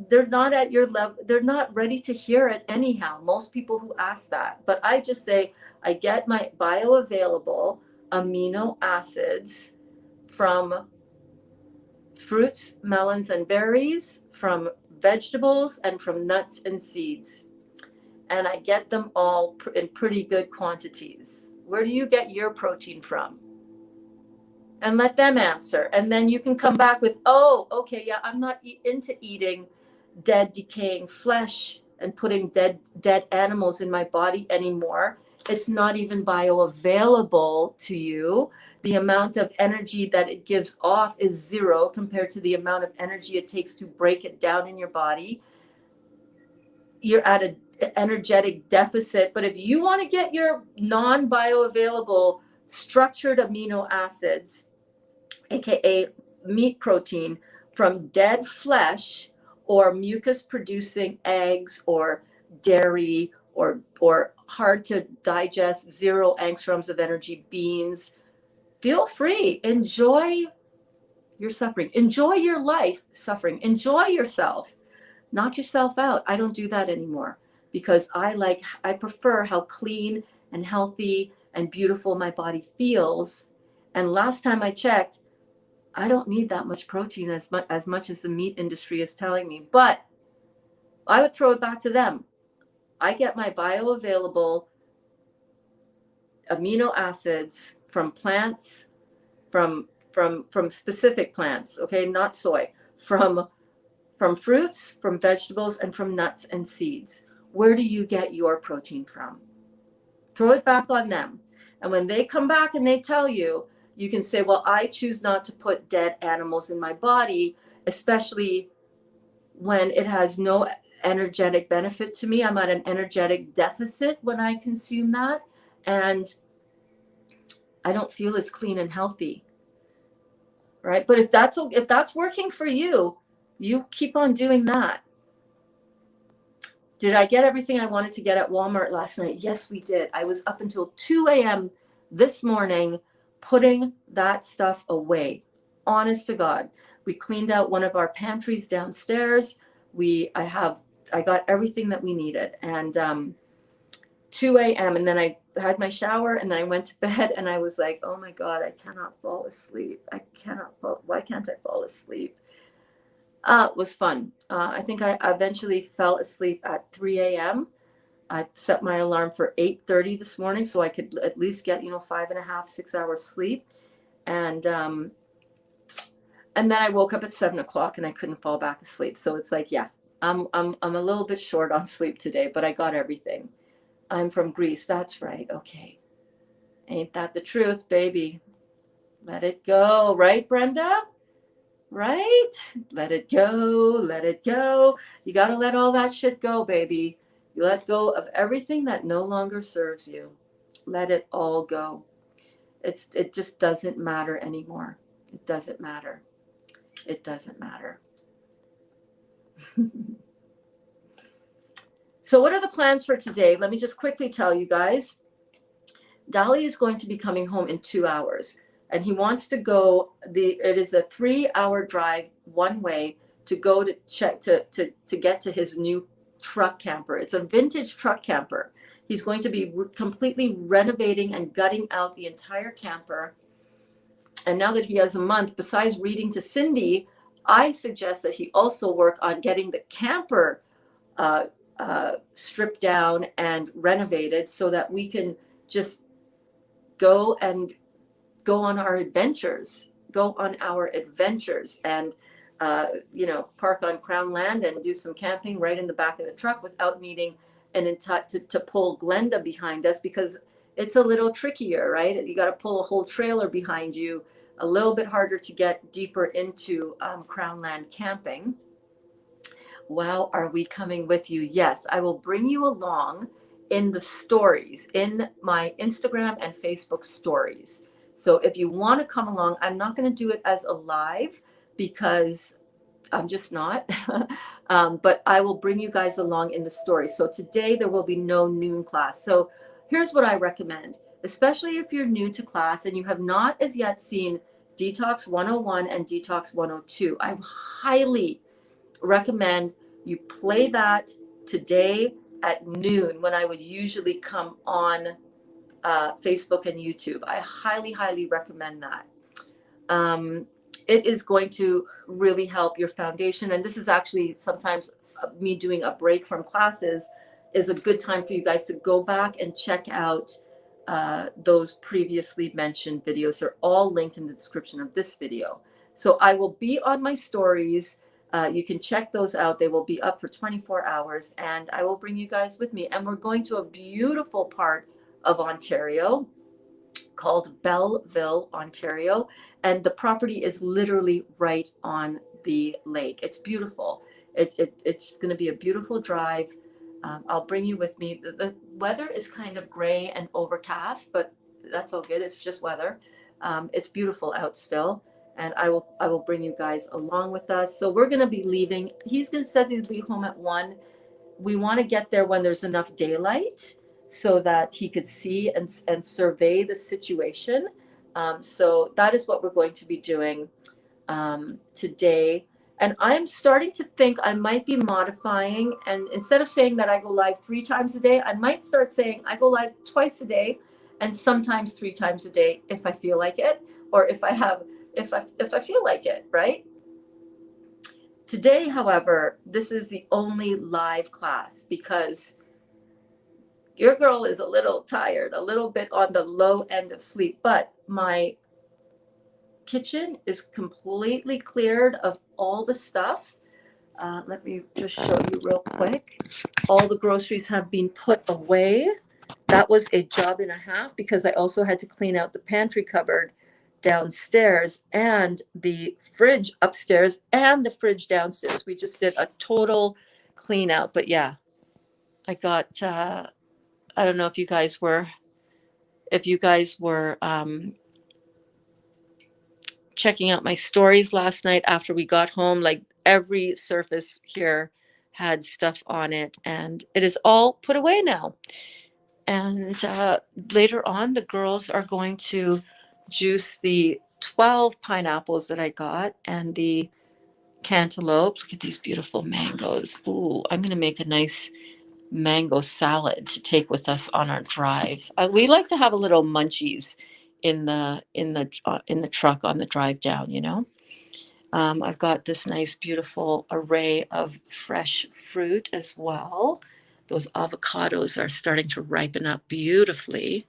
they're not at your level. They're not ready to hear it anyhow. Most people who ask that. But I just say, I get my bioavailable amino acids from fruits, melons, and berries, from vegetables, and from nuts and seeds. And I get them all in pretty good quantities. Where do you get your protein from? And let them answer. And then you can come back with, oh, okay, yeah, I'm not into eating dead, decaying flesh and putting dead animals in my body anymore. It's not even bioavailable to you. the amount of energy that it gives off is zero compared to the amount of energy it takes to break it down in your body. You're at an energetic deficit. But if you want to get your non-bioavailable structured amino acids, aka meat protein, from dead flesh or mucus producing eggs or dairy or hard to digest 0 angstroms of energy beans, feel free. Enjoy your suffering. Enjoy your life suffering. Enjoy yourself. Knock yourself out. I don't do that anymore because I prefer how clean and healthy and beautiful my body feels. And last time I checked, I don't need that much protein as much as the meat industry is telling me. But I would throw it back to them. I get my bioavailable amino acids from plants, from specific plants, okay, not soy, from fruits, from vegetables, and from nuts and seeds. Where do you get your protein from? Throw it back on them. And when they come back and they tell you, you can say, well, I choose not to put dead animals in my body, especially when it has no energetic benefit to me. I'm at an energetic deficit when I consume that. And I don't feel as clean and healthy. Right? But if that's working for you, you keep on doing that. Did I get everything I wanted to get at Walmart last night? Yes, we did. I was up until 2 a.m. this morning putting that stuff away. Honest to God. We cleaned out one of our pantries downstairs. I got everything that we needed. And 2 a.m. and then I had my shower and then I went to bed and I was like, oh my God, I cannot fall asleep. Why can't I fall asleep? It was fun. I think I eventually fell asleep at 3 a.m. I set my alarm for 8:30 this morning so I could at least get 5.5, 6 hours sleep, and then I woke up at 7 o'clock and I couldn't fall back asleep. So it's like, yeah, I'm a little bit short on sleep today, but I got everything. I'm from Greece. That's right. Okay, ain't that the truth, baby? Let it go, right, Brenda? Right? Let it go, let it go. You got to let all that shit go, baby. You let go of everything that no longer serves you. Let it all go. It just doesn't matter anymore. It doesn't matter. It doesn't matter. So what are the plans for today? Let me just quickly tell you guys. Dali is going to be coming home in 2 hours. And he wants to go, it is a 3-hour drive one way to go to check to get to his new truck camper. It's a vintage truck camper. He's going to be completely renovating and gutting out the entire camper. And now that he has a month, besides reading to Cindy, I suggest that he also work on getting the camper stripped down and renovated so that we can just go on our adventures, and park on Crown land and do some camping right in the back of the truck without needing to pull Glenda behind us, because it's a little trickier, right? You got to pull a whole trailer behind you, a little bit harder to get deeper into Crown land camping. Wow, are we coming with you? Yes, I will bring you along in the stories, in my Instagram and Facebook stories. So if you want to come along, I'm not going to do it as a live because I'm just not, but I will bring you guys along in the story. So today there will be no noon class. So here's what I recommend, especially if you're new to class and you have not as yet seen Detox 101 and Detox 102. I highly recommend you play that today at noon when I would usually come on Facebook and YouTube. I highly, highly recommend that. It is going to really help your foundation. And this is actually sometimes me doing a break from classes is a good time for you guys to go back and check out those previously mentioned videos. They're all linked in the description of this video. So I will be on my stories. You can check those out. They will be up for 24 hours and I will bring you guys with me. And we're going to a beautiful part of Ontario. called Belleville, Ontario. And the property is literally right on the lake. It's beautiful. It's going to be a beautiful drive. I'll bring you with me. The weather is kind of gray and overcast, but that's all good. It's just weather. It's beautiful out still. And I will bring you guys along with us. So we're going to be leaving. Says he'll be home at 1. We want to get there when there's enough daylight so that he could see and survey the situation. So that is what we're going to be doing today. And I'm starting to think I might be modifying. And instead of saying that I go live 3 times a day, I might start saying I go live twice a day and sometimes 3 times a day if I feel like it, or if I feel like it, right? Today, however, this is the only live class because your girl is a little tired, a little bit on the low end of sleep, but my kitchen is completely cleared of all the stuff. Let me just show you real quick. All the groceries have been put away. That was a job and a half because I also had to clean out the pantry cupboard downstairs and the fridge upstairs and the fridge downstairs. We just did a total clean out. But yeah, I got, I don't know if you guys were checking out my stories last night after we got home. Like every surface here had stuff on it and it is all put away now. And later on, the girls are going to juice the 12 pineapples that I got and the cantaloupe. Look at these beautiful mangoes. Ooh, I'm going to make a nice mango salad to take with us on our drive. We like to have a little munchies in the truck on the drive down, you know. I've got this nice, beautiful array of fresh fruit as well. Those avocados are starting to ripen up beautifully.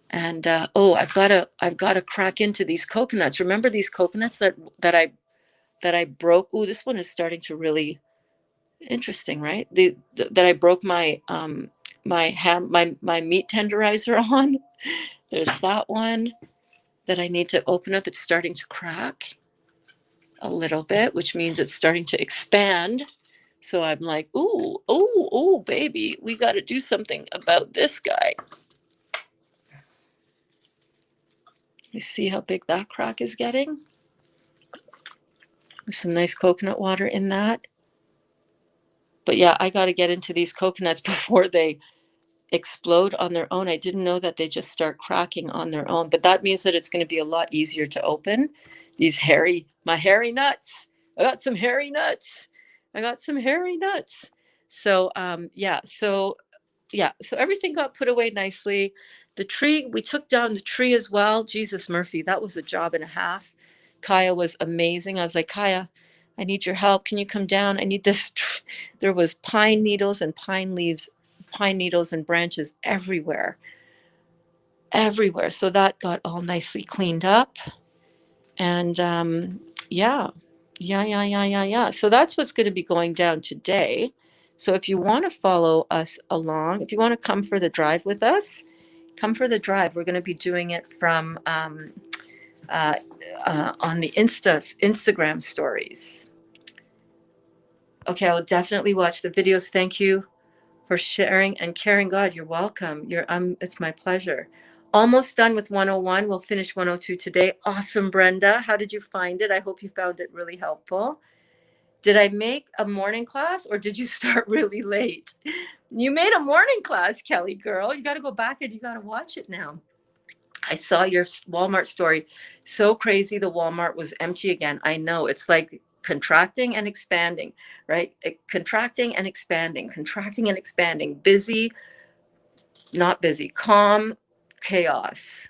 And I've got to crack into these coconuts. Remember these coconuts that I broke? Oh, this one is starting to really interesting, right? That I broke my my meat tenderizer on. There's that one that I need to open up. It's starting to crack a little bit, which means it's starting to expand. So I'm like, ooh, baby, we got to do something about this guy. You see how big that crack is getting? With some nice coconut water in that. But yeah, I got to get into these coconuts before they explode on their own. I didn't know that they just start cracking on their own, but that means that it's going to be a lot easier to open. My hairy nuts. I got some hairy nuts. So so everything got put away nicely. The tree, we took down the tree as well. Jesus Murphy, that was a job and a half. Kaya was amazing. I was like, Kaya, I need your help. Can you come down? I need this. There was pine needles and pine needles and branches everywhere. So that got all nicely cleaned up. And yeah. So that's what's going to be going down today. So if you want to follow us along, if you want to come for the drive with us, come for the drive. We're going to be doing it from on the Instagram stories. Okay, I will definitely watch the videos. Thank you for sharing and caring. God, you're welcome. It's my pleasure. Almost done with 101. We'll finish 102 today. Awesome, Brenda. How did you find it? I hope you found it really helpful. Did I make a morning class or did you start really late? You made a morning class, Kelly girl. You got to go back and you got to watch it now. I saw your Walmart story. So crazy. The Walmart was empty again. I know. It's like contracting and expanding, right? Contracting and expanding, busy, not busy, calm, chaos.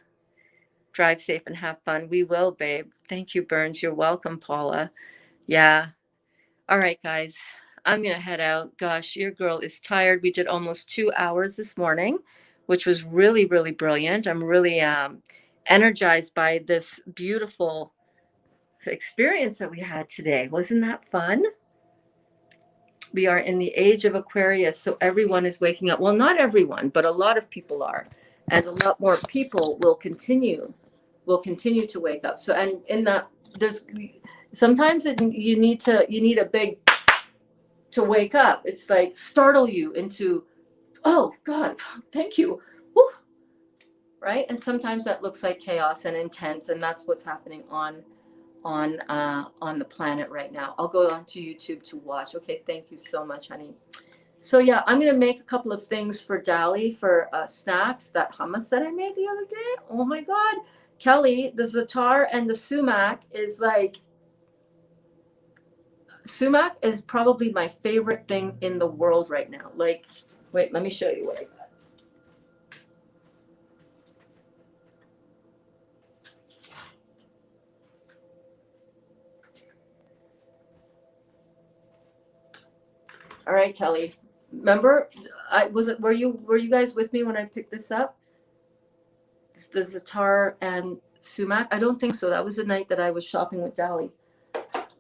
Drive safe and have fun. We will, babe. Thank you, Berns. You're welcome, Paula. Yeah. All right, guys, I'm going to head out. Gosh, your girl is tired. We did almost 2 hours this morning, which was really, really brilliant. I'm really energized by this beautiful experience that we had today. Wasn't that fun? We are in the age of Aquarius, so everyone is waking up. Well, not everyone, but a lot of people are. and a lot more people will continue to wake up. So, and in that, there's sometimes you need a big to wake up. It's like startle you into, oh God, thank you. Woo. Right? And sometimes that looks like chaos and intense, and that's what's happening on the planet right now. I'll go onto YouTube to watch. Okay, thank you so much, honey. So yeah, I'm gonna make a couple of things for Dali for snacks. That hummus that I made the other day. Oh my God, Kelly, the za'atar and the sumac is like, sumac is probably my favorite thing in the world right now. Like, wait, let me show you what I got. All right, Kelly. Remember, were you guys with me when I picked this up? It's the za'atar and sumac. I don't think so. That was the night that I was shopping with Dali.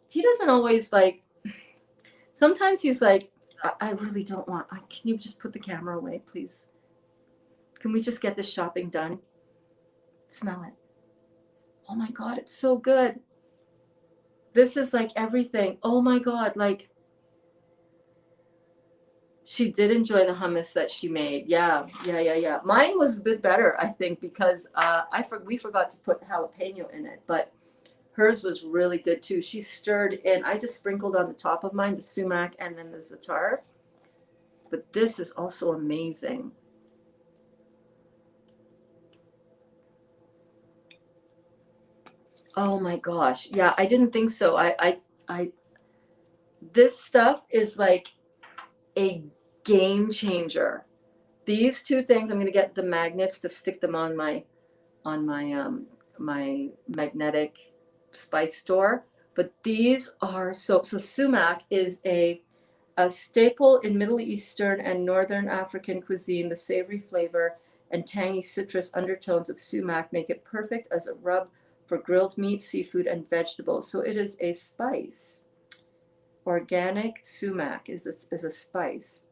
He doesn't always like. Sometimes he's like, I really don't want. Can you just put the camera away, please? Can we just get this shopping done? Smell it. Oh my God, it's so good. This is like everything. Oh my God, like. She did enjoy the hummus that she made. Yeah. Mine was a bit better, I think, because we forgot to put jalapeno in it, but hers was really good too. She stirred in. I just sprinkled on the top of mine the sumac and then the za'atar. But this is also amazing. Oh my gosh. Yeah, I didn't think so. This stuff is like a game changer. These two things, I'm going to get the magnets to stick them on my my magnetic spice store. But these are so sumac is a staple in Middle Eastern and Northern African cuisine. The savory flavor and tangy citrus undertones of sumac make it perfect as a rub for grilled meat, seafood, and vegetables. So it is a spice. Organic sumac is a spice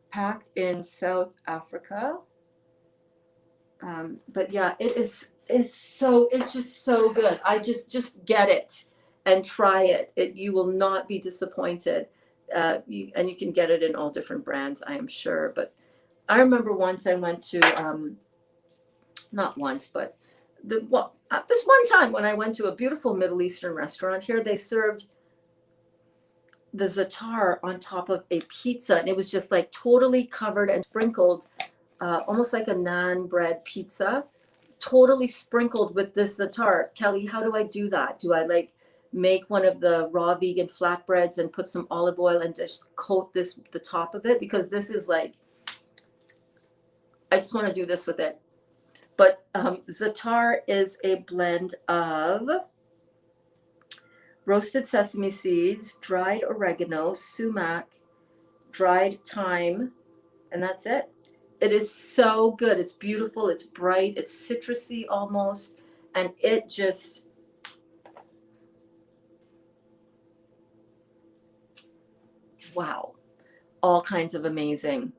packed in South Africa. But yeah, it's just so good. I just get it and try it. You will not be disappointed. And you can get it in all different brands, I am sure. But I remember once I went to not once, but this one time when I went to a beautiful Middle Eastern restaurant here, they served the za'atar on top of a pizza, and it was just like totally covered and sprinkled, almost like a naan bread pizza, totally sprinkled with this za'atar. Kelly, how do I do that? Do I like make one of the raw vegan flatbreads and put some olive oil and just coat the top of it? Because this is like, I just want to do this with it. But za'atar is a blend of roasted sesame seeds, dried oregano, sumac, dried thyme, and that's it. It is so good. It's beautiful. It's bright. It's citrusy almost. And it just, wow. All kinds of amazing.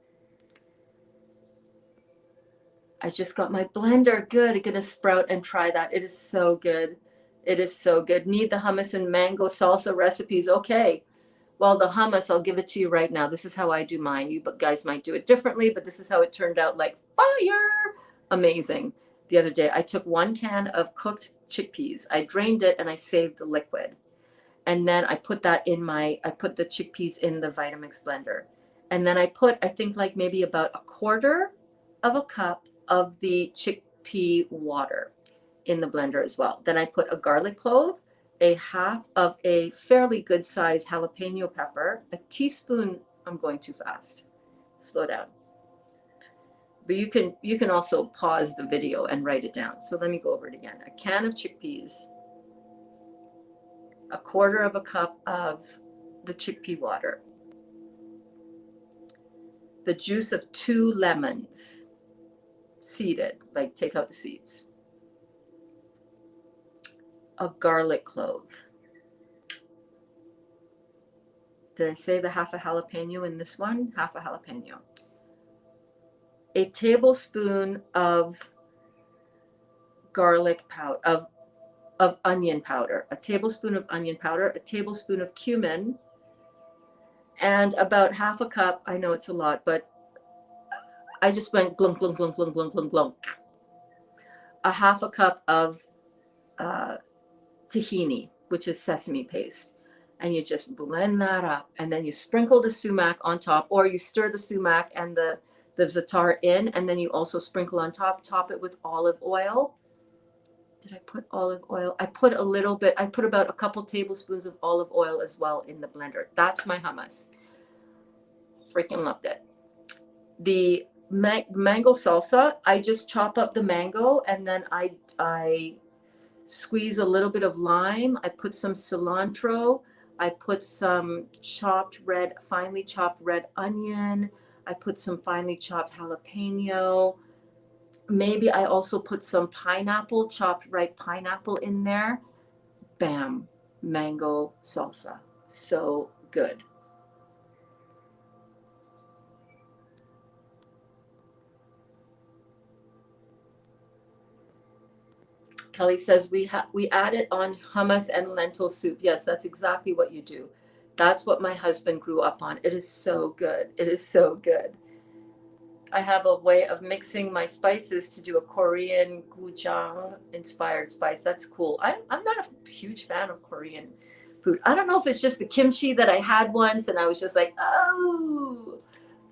I just got my blender. Good. I'm going to sprout and try that. It is so good. It is so good. Need the hummus and mango salsa recipes. Okay. Well, the hummus, I'll give it to you right now. This is how I do mine. You guys might do it differently, but this is how it turned out, like fire. Amazing. The other day, I took 1 can of cooked chickpeas. I drained it and I saved the liquid. And then I put the chickpeas in the Vitamix blender. And then I put, I think like maybe about 1/4 of a cup of the chickpea water in the blender as well. Then I put a garlic clove, a half of a fairly good sized jalapeno pepper, a teaspoon. I'm going too fast. Slow down. But you can also pause the video and write it down. So let me go over it again. A can of chickpeas, 1/4 of a cup of the chickpea water, the juice of 2 lemons, seeded, like take out the seeds, a garlic clove. Did I say the half a jalapeno in this one? Half a jalapeno. a tablespoon of garlic powder, of onion powder, a tablespoon of onion powder, a tablespoon of cumin, and about half a cup. I know it's a lot, but I just went glunk, glunk, glunk, glunk, glunk, glunk, glunk. A half a cup of tahini, which is sesame paste. And you just blend that up, and then you sprinkle the sumac on top, or you stir the sumac and the za'atar in, and then you also sprinkle on top, top it with olive oil. Did I put olive oil? I put a little bit, I put about a couple tablespoons of olive oil as well in the blender. That's my hummus. Freaking loved it. The mango salsa, I just chop up the mango, and then I squeeze a little bit of lime. I put some cilantro. I put some finely chopped red onion. I put some finely chopped jalapeno. Maybe I also put some pineapple, chopped ripe pineapple in there. Bam, mango salsa. So good. Kelly says we add it on hummus and lentil soup. Yes, that's exactly what you do. That's what my husband grew up on. It is so good. It is so good. I have a way of mixing my spices to do a Korean gochujang inspired spice. That's cool. I'm not a huge fan of Korean food. I don't know if it's just the kimchi that I had once and I was just like, oh.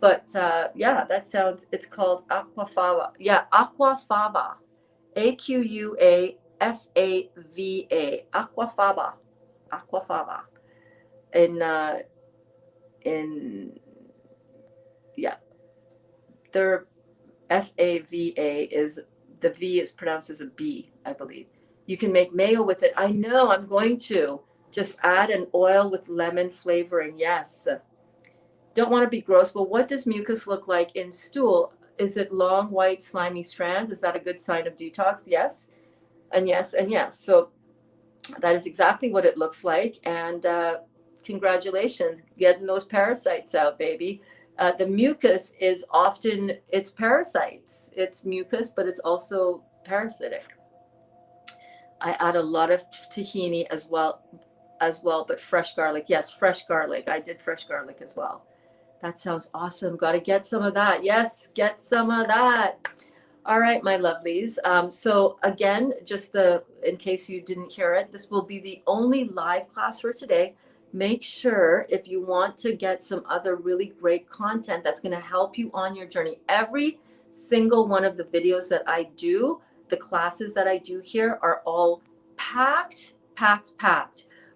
But yeah, that sounds, it's called aquafaba. Yeah, aquafaba. Aquafava. Aquafaba. Aquafaba. Yeah. Their FAVA is, the V is pronounced as a B, I believe. You can make mayo with it. I know, I'm going to. Just add an oil with lemon flavoring. Yes. Don't want to be gross, but what does mucus look like in stool? Is it long, white, slimy strands? Is that a good sign of detox? Yes. And yes, and yes. So that is exactly what it looks like. And congratulations, getting those parasites out, baby. The mucus is often, it's parasites. It's mucus, but it's also parasitic. I add a lot of tahini as well, but fresh garlic. Yes, fresh garlic. I did fresh garlic as well. That sounds awesome. Got to get some of that. Yes, get some of that. All right, my lovelies. So again, just in case you didn't hear it, this will be the only live class for today. Make sure, if you want to get some other really great content that's going to help you on your journey, every single one of the videos that I do, the classes that I do here are all packed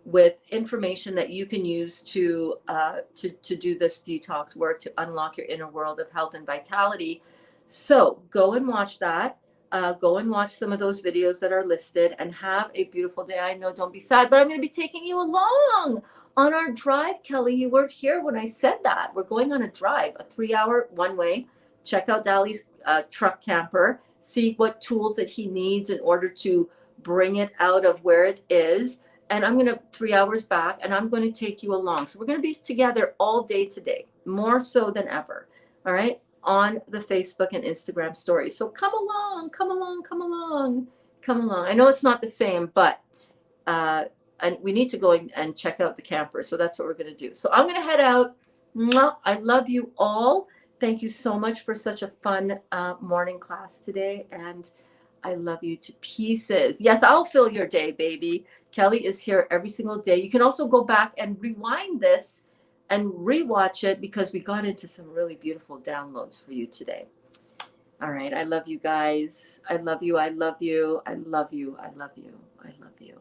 with information that you can use to do this detox work, to unlock your inner world of health and vitality. So go and watch that. Go and watch some of those videos that are listed, and have a beautiful day. I know, don't be sad, but I'm going to be taking you along on our drive. Kelly, you weren't here when I said that. We're going on a drive, a 3-hour one-way. Check out Dali's truck camper. See what tools that he needs in order to bring it out of where it is. And I'm going to 3 hours back, and I'm going to take you along. So we're going to be together all day today, more so than ever. All right. On the Facebook and Instagram stories. So come along, come along, come along, come along. I know it's not the same, but and we need to go and check out the camper. So that's what we're going to do. So I'm going to head out. I love you all. Thank you so much for such a fun morning class today. And I love you to pieces. Yes, I'll fill your day, baby. Kelly is here every single day. You can also go back and rewind this and rewatch it, because we got into some really beautiful downloads for you today. All right. I love you guys. I love you. I love you. I love you. I love you. I love you.